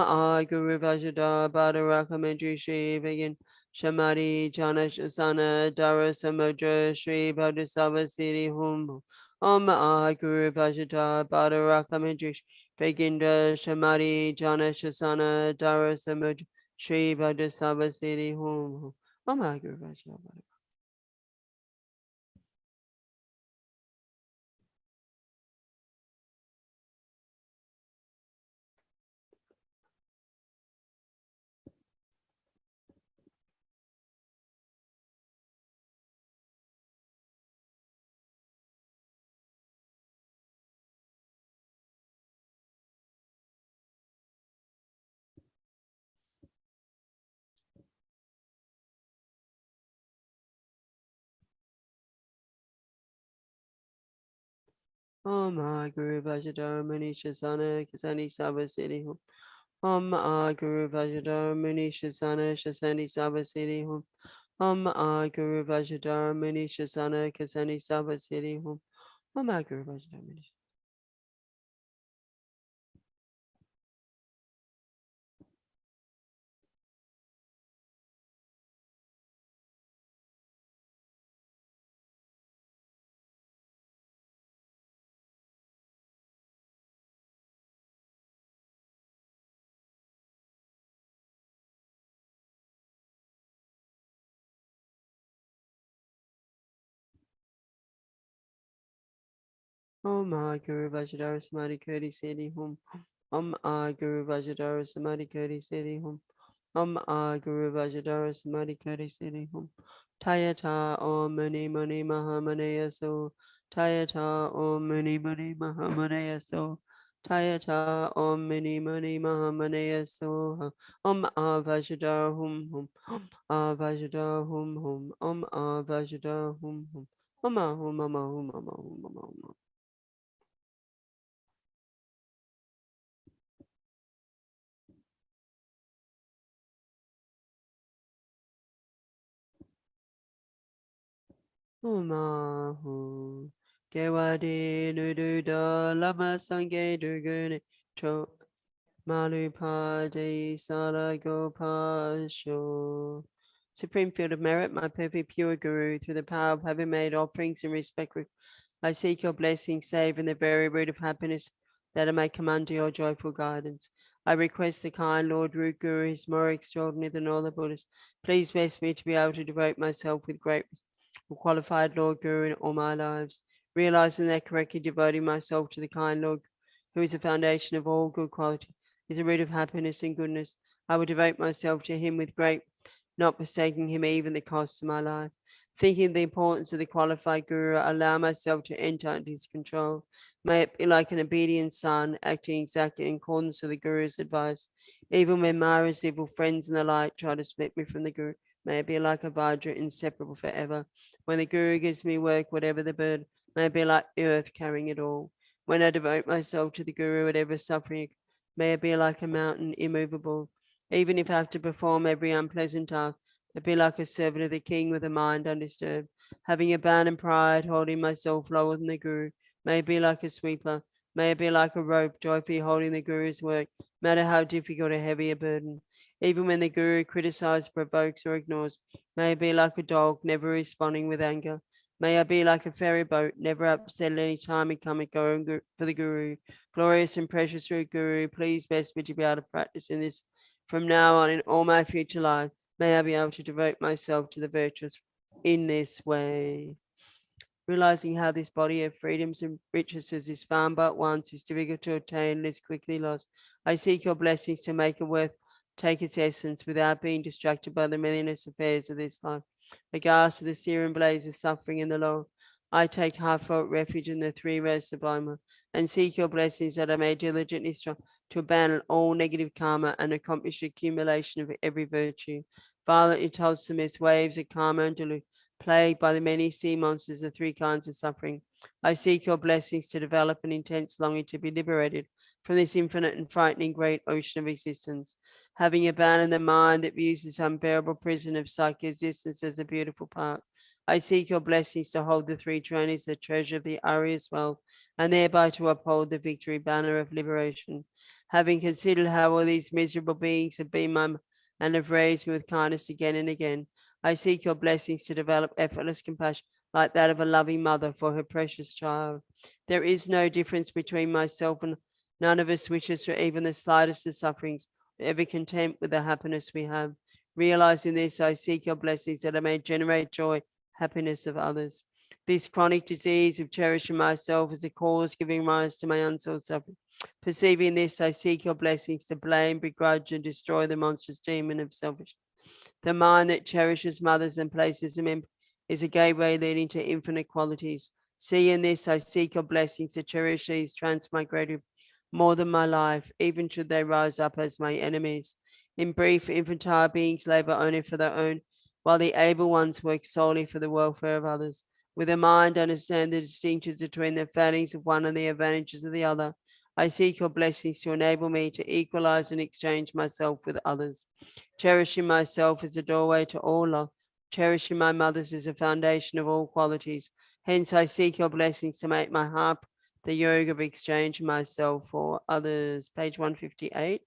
Guru Vajradhara Bhadaraka Manjush Shri Begin Shamari Jana Shasana Dara Samudra Shri Bodhisattva Siddhi Hum Om Guru Vajata Badaraka Madrish Beginda Shamari Jana Shasana Dara Samudra Shri Bodhisattva Siddhi Hum Om Guru Vajata. Om Guru Vajata Manisha Sana Kasani Sava Siddhi Hum Om Guru Vajata Manisha Sana Shasani Sava Siddhi Hum Om Guru Vajata Manisha Sana Kasani Sava Siddhi Hum Om Guru Vajata Manisha. Om Guru Vajradhara Samadhi Koti Siddhi Hum. Om Guru Vajradhara Samadhi Koti Siddhi Hum. Om Guru Vajradhara Samadhi Koti Siddhi Hum. Tayata Om Mani Mani Mahamanaya So. Tayata Om Mani Mani Mahamanaya So. Tayata Om Mani Mani Mahamanaya So. Om Vajradhara Hum Hum. Vajradhara Hum Hum. Om Vajradhara Hum Hum. Om Hum Hum Hum Hum Hum Hum. Umahu Gewadi Nududa Lama Sange Dugune Cho Malupade Salagopa Sho. Supreme field of merit, my perfect pure Guru, through the power of having made offerings in respect, I seek your blessing, save in the very root of happiness, that I may come under your joyful guidance. I request the kind Lord Root Guru is more extraordinary than all the Buddhas. Please bless me to be able to devote myself with great qualified Lord Guru in all my lives, realizing that correctly devoting myself to the kind Lord, who is the foundation of all good quality, is the root of happiness and goodness. I will devote myself to him with great, not forsaking him even the cost of my life. Thinking of the importance of the qualified Guru, I allow myself to enter into his control. May it be like an obedient son, acting exactly in accordance with the Guru's advice. Even when Mara's evil friends and the like try to split me from the Guru, may it be like a Vajra, inseparable forever. When the Guru gives me work, whatever the burden, may it be like the earth carrying it all. When I devote myself to the Guru, whatever suffering, may it be like a mountain immovable. Even if I have to perform every unpleasant task, it be like a servant of the king with a mind undisturbed. Having abandoned pride, holding myself lower than the Guru, may it be like a sweeper. May it be like a rope, joyfully holding the Guru's work, no matter how difficult or heavy a burden. Even when the Guru criticizes, provokes, or ignores, may I be like a dog, never responding with anger. May I be like a ferry boat, never upset at any time and come and go for the Guru. Glorious and precious Guru, please bless me to be able to practice in this from now on in all my future life. May I be able to devote myself to the virtuous in this way. Realizing how this body of freedoms and riches is found but once, is difficult to obtain and is quickly lost. I seek your blessings to make it worth take its essence without being distracted by the meaningless affairs of this life. Aghast at the searing blaze of suffering in the Lord, I take heartfelt refuge in the three rays sublime and seek your blessings that I may diligently strive to abandon all negative karma and accomplish the accumulation of every virtue. Violently tossed amidst waves of karma and delusion, plagued by the many sea monsters of three kinds of suffering, I seek your blessings to develop an intense longing to be liberated from this infinite and frightening great ocean of existence. Having abandoned the mind that views this unbearable prison of psychic existence as a beautiful park, I seek your blessings to hold the three trainees the treasure of the Arius wealth, and thereby to uphold the victory banner of liberation. Having considered how all these miserable beings have been my and have raised me with kindness again and again. I seek your blessings to develop effortless compassion like that of a loving mother for her precious child. There is no difference between myself and none of us wishes for even the slightest of sufferings, or ever content with the happiness we have. Realizing this, I seek your blessings that I may generate joy, happiness of others. This chronic disease of cherishing myself as a cause giving rise to my unsolved suffering. Perceiving this, I seek your blessings to blame, begrudge, and destroy the monstrous demon of selfishness. The mind that cherishes mothers and places them in is a gateway leading to infinite qualities. See in this, I seek your blessings to cherish these transmigrative more than my life, even should they rise up as my enemies. In brief, infantile beings labor only for their own, while the able ones work solely for the welfare of others. With a mind, understand the distinctions between the failings of one and the advantages of the other. I seek your blessings to enable me to equalize and exchange myself with others. Cherishing myself is a doorway to all love. Cherishing my mothers is a foundation of all qualities. Hence, I seek your blessings to make my heart the yoga of exchanging myself for others. Page 158.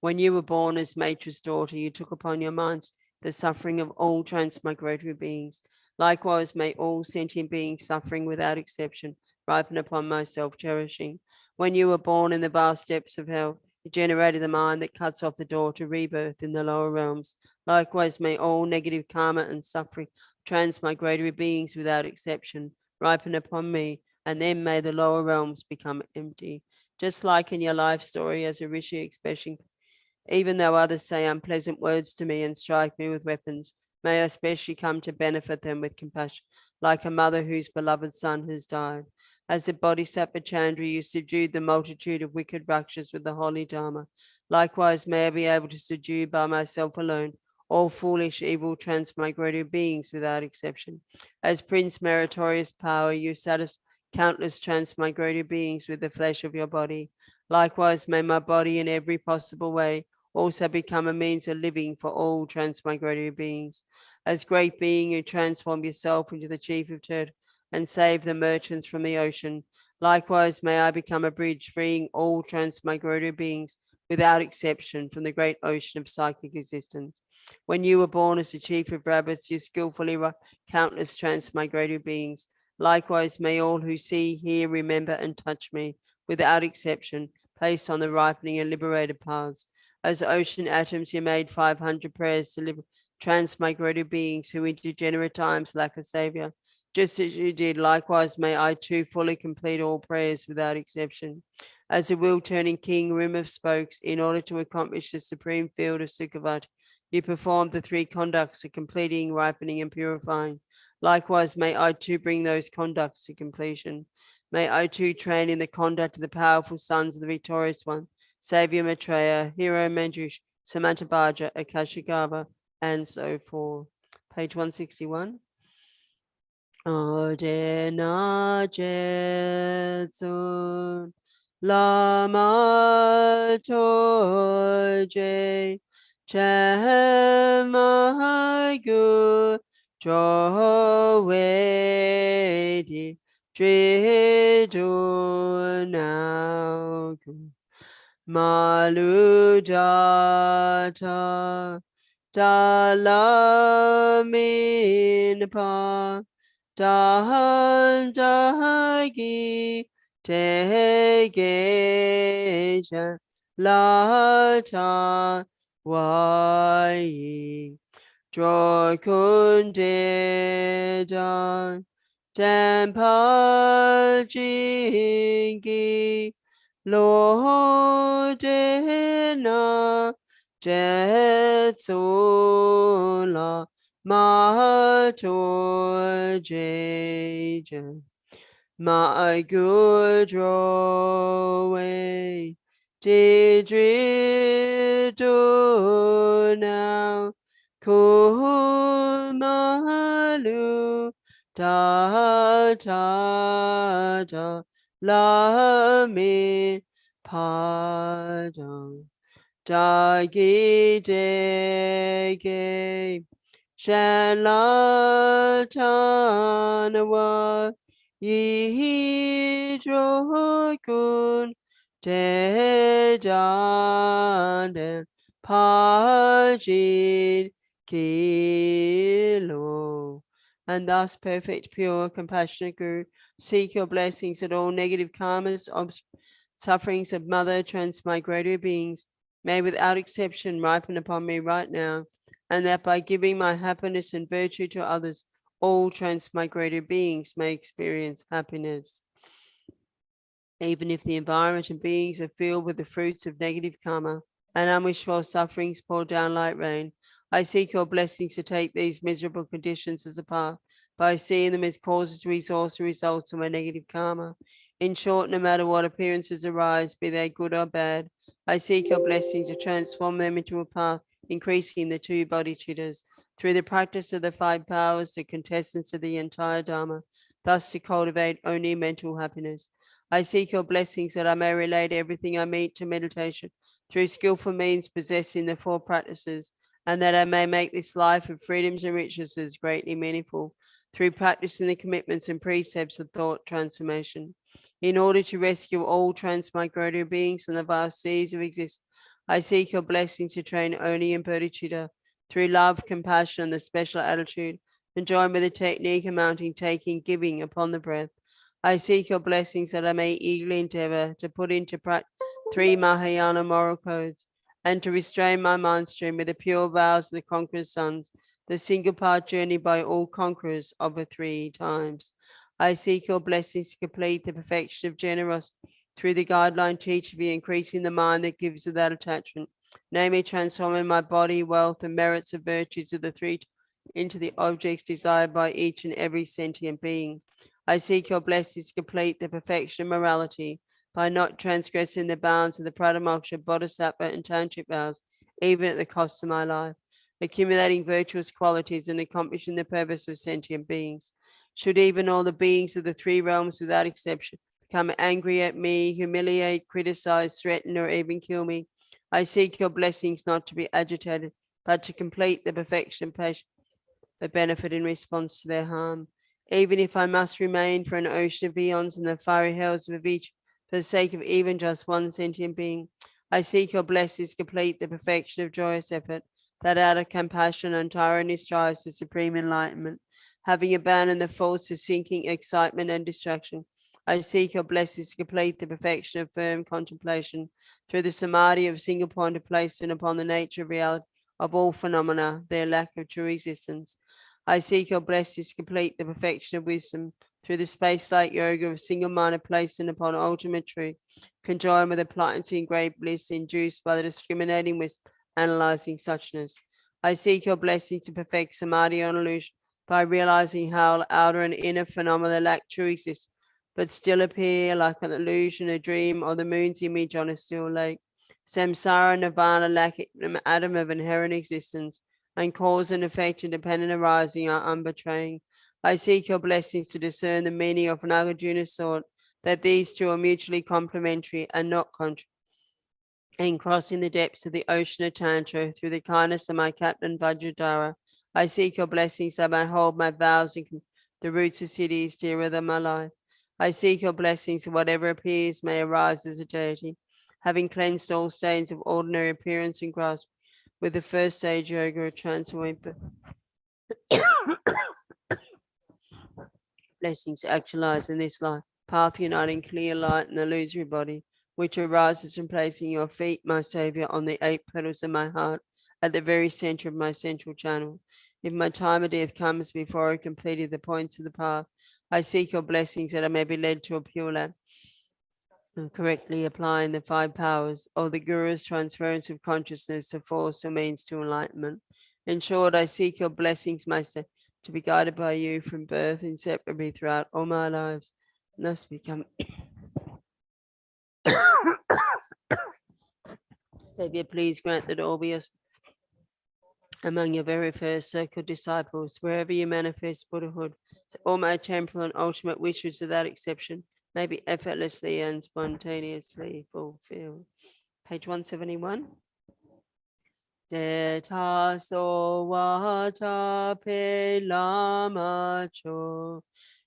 When you were born as Matri's daughter, you took upon your minds the suffering of all transmigratory beings. Likewise, may all sentient beings suffering without exception ripen upon my self-cherishing. When you were born in the vast depths of hell, you generated the mind that cuts off the door to rebirth in the lower realms. Likewise, may all negative karma and suffering transmigratory beings without exception ripen upon me, and then may the lower realms become empty. Just like in your life story as a rishi expressing, even though others say unpleasant words to me and strike me with weapons, may I especially come to benefit them with compassion, like a mother whose beloved son has died. As the Bodhisattva Chandra, you subdued the multitude of wicked Rakshas with the holy Dharma. Likewise, may I be able to subdue by myself alone all foolish, evil, transmigrated beings without exception. As Prince Meritorious Power, you satisfy countless transmigrated beings with the flesh of your body. Likewise, may my body in every possible way also become a means of living for all transmigratory beings. As great being who transform yourself into the chief of turtles and save the merchants from the ocean, likewise may I become a bridge freeing all transmigratory beings without exception from the great ocean of psychic existence. When you were born as the chief of rabbits, you skillfully countless transmigratory beings. Likewise may all who see, hear, remember, and touch me, without exception, placed on the ripening and liberated paths. As ocean atoms, you made 500 prayers to transmigrated beings who in degenerate times lack a savior. Just as you did, likewise may I too fully complete all prayers without exception. As a will-turning king, rim of spokes, in order to accomplish the supreme field of Sukhavati, you performed the three conducts of completing, ripening, and purifying. Likewise, may I too bring those conducts to completion. May I too train in the conduct of the powerful sons of the victorious one, Savior Maitreya, Hero Manjush, Samantabhaja, Akashigava, and so forth. Page 161. Odena Jetsun Lama Toje Chemagu Jowedi Dridunaugu Maludata Dalaminpa Dagi Tegeja Lata Wai Drokundedan Dampa Jingi Lordena Jetsula Matorjeja my good way Didrido now Kumalu da da da Lami Padam Dagi Dege Danden Pajin Kilo. And thus, perfect, pure, compassionate Guru, seek your blessings that all negative karmas, sufferings of mother transmigratory beings may without exception ripen upon me right now, and that by giving my happiness and virtue to others, all transmigratory beings may experience happiness. Even if the environment and beings are filled with the fruits of negative karma and unwished for sufferings pour down like rain, I seek your blessings to take these miserable conditions as a path by seeing them as causes, resource, and results of my negative karma. In short, no matter what appearances arise, be they good or bad, I seek your blessing to transform them into a path, increasing the two bodhicittas through the practice of the 5 powers, the contestants of the entire Dharma, thus to cultivate only mental happiness. I seek your blessings that I may relate everything I meet to meditation through skillful means possessing the 4 practices, and that I may make this life of freedoms and riches greatly meaningful through practicing the commitments and precepts of thought transformation. In order to rescue all transmigratory beings from the vast seas of existence, I seek your blessings to train only in bodhicitta through love, compassion, and the special attitude, and join with the technique amounting taking, giving upon the breath. I seek your blessings that I may eagerly endeavor to put into practice 3 Mahayana moral codes, and to restrain my mind stream with the pure vows of the conqueror's sons, the single path journey by all conquerors of the 3 times. I seek your blessings to complete the perfection of generosity through the guideline teaching of increasing the mind that gives without attachment, namely transforming my body, wealth, and merits of virtues of the 3 into the objects desired by each and every sentient being. I seek your blessings to complete the perfection of morality by not transgressing the bounds of the Pradamoksha, Bodhisattva, and Tantric vows, even at the cost of my life, accumulating virtuous qualities and accomplishing the purpose of sentient beings. Should even all the beings of the 3 realms without exception become angry at me, humiliate, criticize, threaten, or even kill me, I seek your blessings not to be agitated, but to complete the perfection of patience, the benefit in response to their harm. Even if I must remain for an ocean of eons in the fiery hells of each for the sake of even just one sentient being, I seek your blessings to complete the perfection of joyous effort, that out of compassion and tyranny strives for supreme enlightenment. Having abandoned the faults of sinking, excitement, and distraction, I seek your blessings to complete the perfection of firm contemplation through the samadhi of single pointed placement upon the nature of reality of all phenomena, their lack of true existence. I seek your blessings to complete the perfection of wisdom through the space-like yoga of single-minded placement upon ultimate truth, conjoined with the pliancy and great bliss induced by the discriminating wisdom, analyzing suchness. I seek your blessing to perfect samadhi on illusion by realizing how outer and inner phenomena lack true existence, but still appear like an illusion, a dream, or the moon's image on a still lake. Samsara and nirvana lack an atom of inherent existence, and cause and effect independent arising are unbetraying. I seek your blessings to discern the meaning of Nagarjuna's thought, that these two are mutually complementary and not contrary. In crossing the depths of the ocean of Tantra through the kindness of my captain Vajradhara, I seek your blessings that I may hold my vows and the roots of cities dearer than my life. I seek your blessings that whatever appears may arise as a deity, having cleansed all stains of ordinary appearance and grasp with the first stage yoga of transformation. Blessings actualize in this life, path uniting clear light and illusory body, which arises from placing your feet, my Savior, on the 8 petals of my heart, at the very center of my central channel. If my time of death comes before I completed the points of the path, I seek your blessings that I may be led to a pure life, and correctly applying the 5 powers, or the Guru's transference of consciousness to force or means to enlightenment. In short, I seek your blessings, myself, to be guided by you from birth inseparably throughout all my lives, and thus become Savior, please grant that all be us among your very first circle disciples, wherever you manifest Buddhahood, so all my temporal and ultimate wishes without exception may be effortlessly and spontaneously fulfilled. Page 171. Deta so wata pe lama cho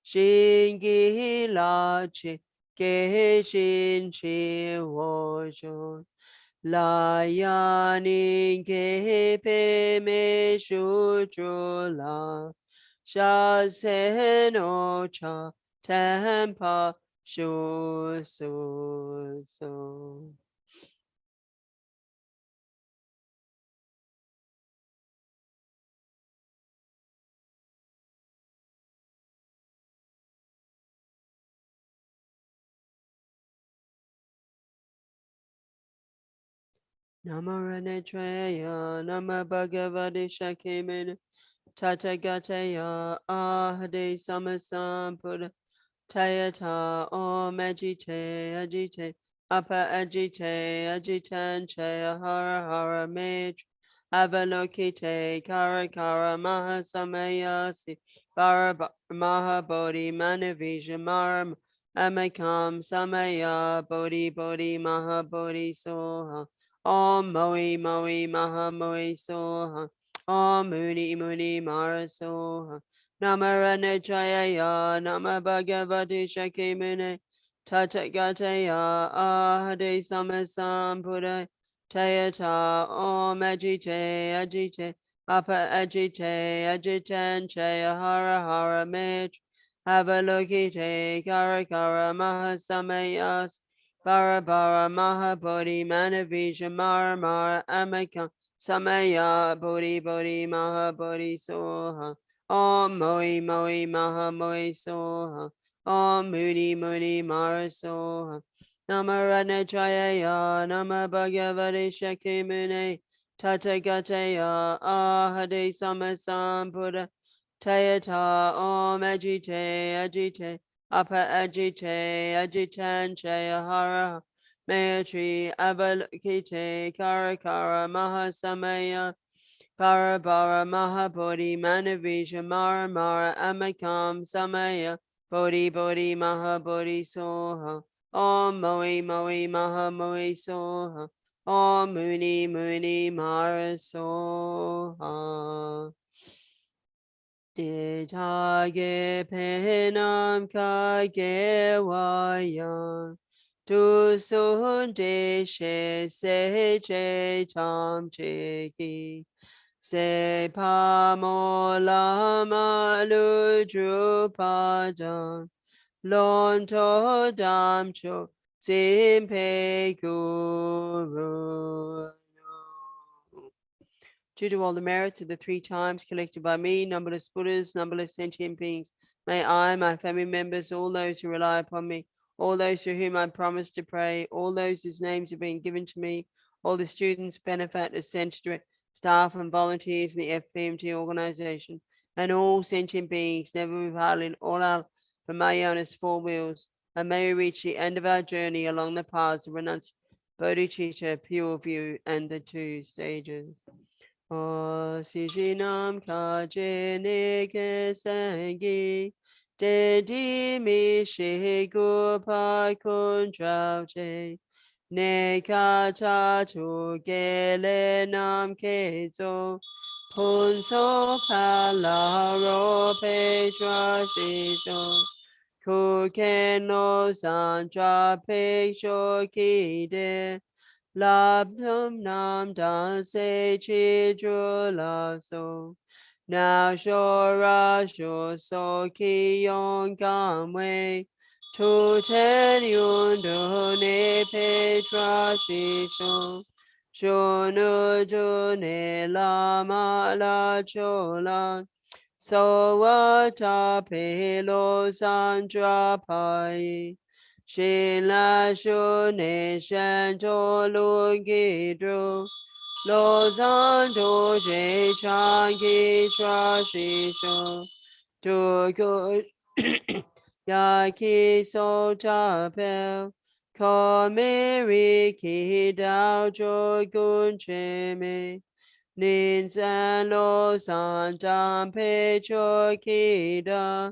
shingi la chi ge shin shi wo jo la ya ni ge pe me shu ju la sha se no cha tenpa shu su so. Namarane Traya, Nama Bhagavati Shakimin, Tatagateya, Ahade Samasampura, Tayata, Om Ajite, Ajite, Apa Ajite, Ajitan Chaya, Hara Hara Mage, Avalokite, Kara Kara, Mahasamayasi, Mahabodhi, Manavija, Maram, Amakam, Samaya, Bodhi, Bodhi, Mahabodhi, Soha. Om Moe Moe Maha Moe Soha. Om Muni Muni Mara Soha. Namarana Jayaya Nama Bhagavati Shakimene Tatagateya Ahade Samasam Buddha Tayata Om Ajite Ajite Apa Ajite Ajitan Chaya Hara Hara Mitch Avalokite Kara Kara Mahasamayas Bara Bara Mahabodhi Manavija Mara Mara Amaka Samaya Bodhi Bodhi Mahabodhi Soha. Om Moe Moe Maha Moe Soha. Om Muni Muni Mara Soha. Namarana Jayaya Nama Bhagavati Shakimune Tatagateya Ahade Samasam Buddha Tayata Om Ajite Ajite Apa Ajite Ajitan Chaya Hara Mayatri Avalokite Kara Kara Mahasamaya Bara Bara Mahabodhi Manavija Mara Mara Amakam Samaya Bodhi Bodhi Mahabodhi Soha. Om Moe Moe Maha Moe Soha. Om Muni Muni Mara Soha. Ditage Penam Kage Wayan. Tu Sun De She Se Che Tam Cheki. Se pa mo lama lu dru pa dam lon to dam cho sim pe guru. Due to all the merits of the 3 times collected by me, numberless Buddhas, numberless sentient beings, may I, my family members, all those who rely upon me, all those for whom I promise to pray, all those whose names have been given to me, all the students, benefactors, center staff, and volunteers in the FPMT organization, and all sentient beings, never withholding all our from my owners 4 wheels, and may we reach the end of our journey along the paths of renunciation, bodhicitta, pure view, and the 2 stages. Sijinam kaje neke sangi de di mi shi gu pa kun trao che ne ka cha tu ge le nam ke zo pun so pa la ro pe chua shi zo ku ke no san cha pe cho ki de Labdum nam dan se chi dru la so. Now shora sho so ki yon gam wei. Tu ten yun du ne pe tra si so. Sho nu du ne la ma la cho la. So wa ta pe lo san tra pai. Shi la shu ne shan to lu gi dru. Lo zan do je chan gi tra shi shu. Tu gu ya ki so ta pe. Ko me ri ki dao jo gun che me. Nin san lo san tam pe cho ki da.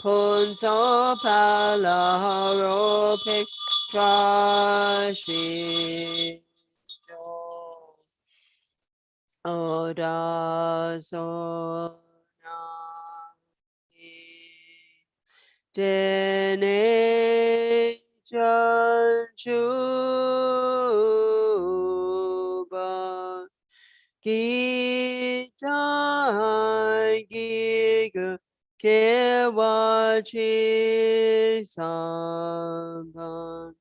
Pun so pa la ro pe tra shi do. O da so na de ne Chopa Gita Giga Kewachi Samban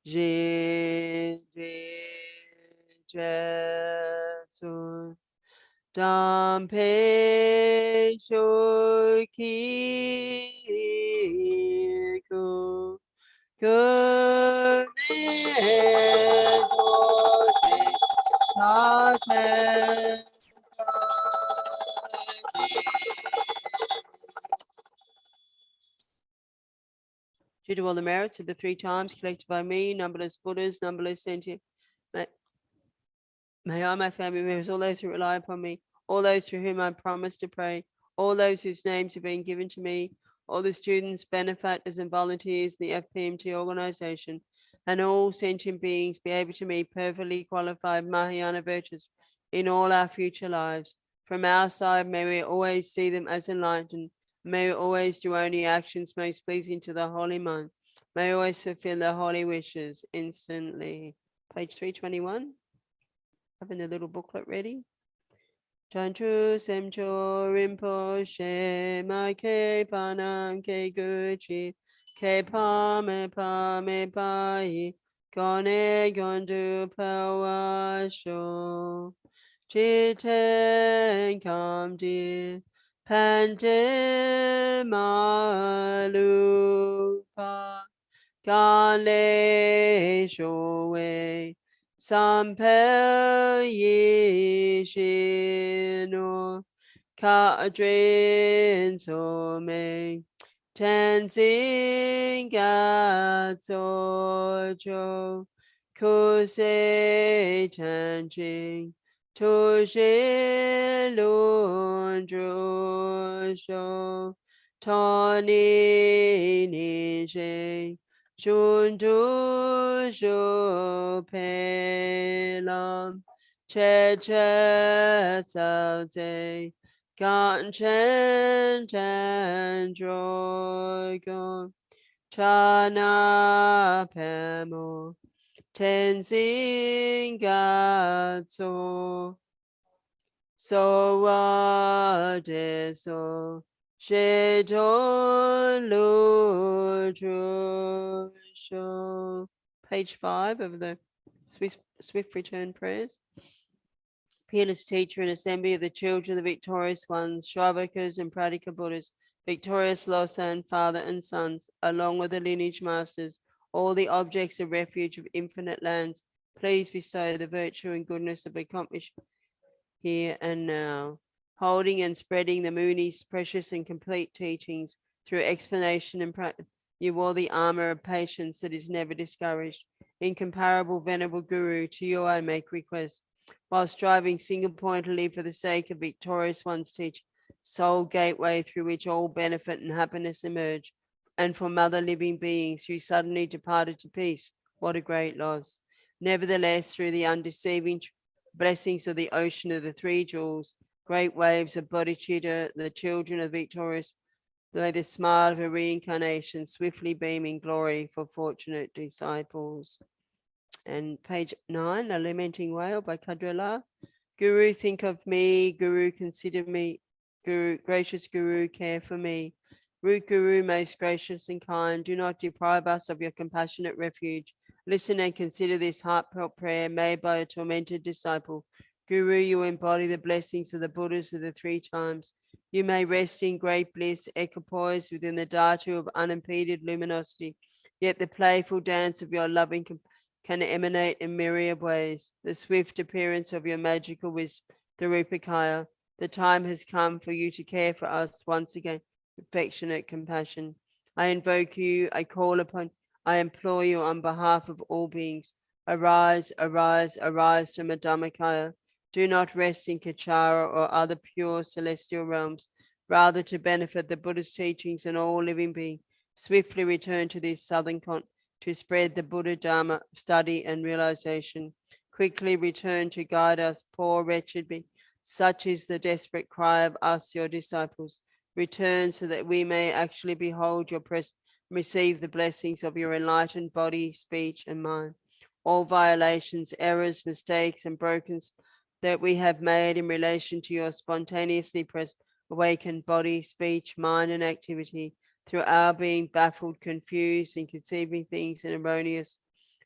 Jesu Dampe Shoki Ku Due to all the merits of the 3 times collected by me, numberless Buddhas, numberless sentient, may I, my family members, all those who rely upon me, all those to whom I promise to pray, all those whose names have been given to me, all the students, benefactors, and volunteers in the FPMT organization, and all sentient beings be able to meet perfectly qualified Mahayana virtues in all our future lives. From our side, may we always see them as enlightened. May we always do only actions most pleasing to the Holy Mind. May we always fulfill their holy wishes instantly. Page 321. Having the little booklet ready. Chanchu Semcho Rinpoche Ma Ke Panam Ke Guchi Ke Pame Pame Pai Gone Gondu Pawasho Chiten Kam Di Pante Malupa Gale Showe Sampel Yishino Kadrin Some Tenzing Gatsojo Kuse Tanjing Toshe Lundrosho Tony Nije Jundu Pelam Cheche Saute Ganchen Tendrogon Chana Pemo Tenzing Gatso Soa Deso Shedon Ludrusho. Page 5 of the Swift Return Prayers. Peerless teacher and assembly of the children of the victorious ones, Shravaka and Pradika Buddhas, victorious Lhasa, father and sons, along with the lineage masters, all the objects of refuge of infinite lands, please bestow the virtue and goodness of accomplishment here and now, holding and spreading the Muni's precious and complete teachings through explanation and practice. You wore the armor of patience that is never discouraged. Incomparable venerable Guru, to you I make request, while striving single-pointedly for the sake of victorious one's teaching, sole gateway through which all benefit and happiness emerge, and for mother living beings who suddenly departed to peace, what a great loss. Nevertheless, through the undeceiving blessings of the ocean of the 3 jewels, great waves of bodhicitta, the children of victorious, though the smile of a reincarnation, swiftly beaming glory for fortunate disciples. And page 9, A Lamenting Wail by Kadrila. Guru, think of me. Guru, consider me. Guru, gracious Guru, care for me. Root Guru, most gracious and kind, do not deprive us of your compassionate refuge. Listen and consider this heartfelt prayer made by a tormented disciple. Guru, you embody the blessings of the Buddhas of the 3 times. You may rest in great bliss, equipoised within the dhatu of unimpeded luminosity. Yet the playful dance of your loving can emanate in myriad ways. The swift appearance of your magical wisdom, the Rupakaya. The time has come for you to care for us once again. Affectionate compassion. I invoke you, I call upon, I implore you on behalf of all beings. Arise, arise, arise from a Dhammakaya. Do not rest in Kachara or other pure celestial realms, rather to benefit the Buddha's teachings and all living beings. Swiftly return to this southern continent to spread the Buddha Dharma study and realization. Quickly return to guide us, poor wretched beings. Such is the desperate cry of us, your disciples. Return so that we may actually behold your presence, receive the blessings of your enlightened body, speech, and mind. All violations, errors, mistakes, and brokens that we have made in relation to your spontaneously awakened body, speech, mind, and activity through our being baffled, confused, and conceiving things in erroneous,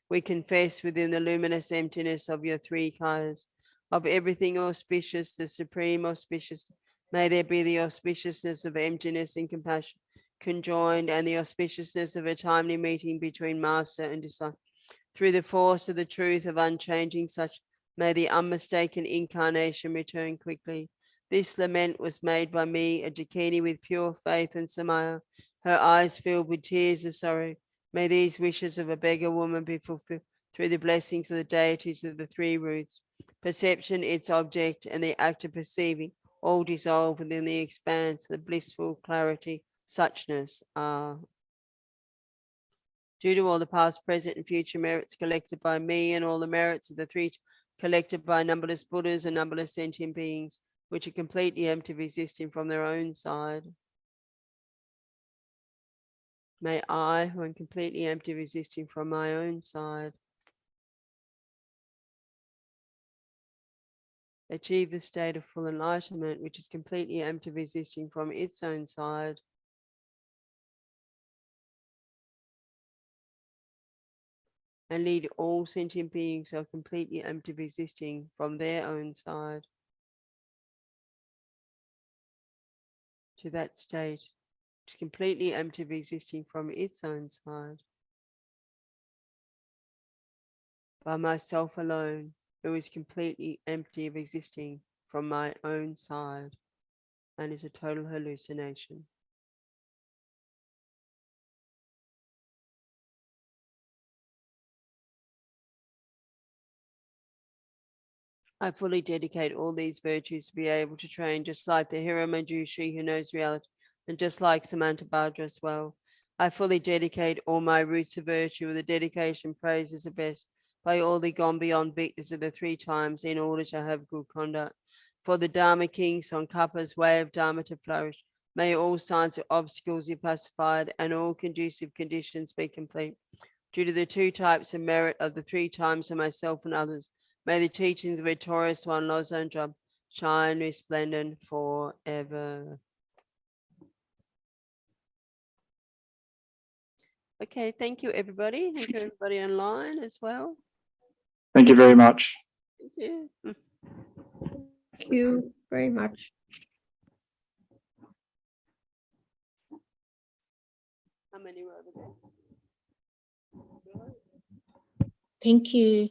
we confess within the luminous emptiness of your three colors, of everything auspicious, the supreme auspicious. May there be the auspiciousness of emptiness and compassion conjoined, and the auspiciousness of a timely meeting between master and disciple. Through the force of the truth of unchanging such, may the unmistaken incarnation return quickly. This lament was made by me, a Dakini with pure faith and Samaya, her eyes filled with tears of sorrow. May these wishes of a beggar woman be fulfilled through the blessings of the deities of the three roots. Perception, its object, and the act of perceiving, all dissolve within the expanse of the blissful clarity, suchness are. Due to all the past, present, and future merits collected by me, and all the merits of the three collected by numberless Buddhas and numberless sentient beings, which are completely empty of existing from their own side. May I, who am completely empty of existing from my own side, achieve the state of full enlightenment, which is completely empty of existing from its own side. And lead all sentient beings who are completely empty of existing from their own side to that state, which is completely empty of existing from its own side. By myself alone, who is completely empty of existing from my own side and is a total hallucination. I fully dedicate all these virtues to be able to train just like the hero Manjushri who knows reality, and just like Samantha Bhadra as well. I fully dedicate all my roots of virtue with the dedication praises the best by all the gone beyond victors of the three times in order to have good conduct. For the Dharma kings on Kappa's way of Dharma to flourish, may all signs of obstacles be pacified and all conducive conditions be complete. Due to the two types of merit of the three times of myself and others, may the teachings of victorious one, Losang Drub, shine resplendent forever. Okay, thank you, everybody. Thank you, everybody online as well. Thank you very much. Thank you. Thank you very much. How many were over there? Thank you.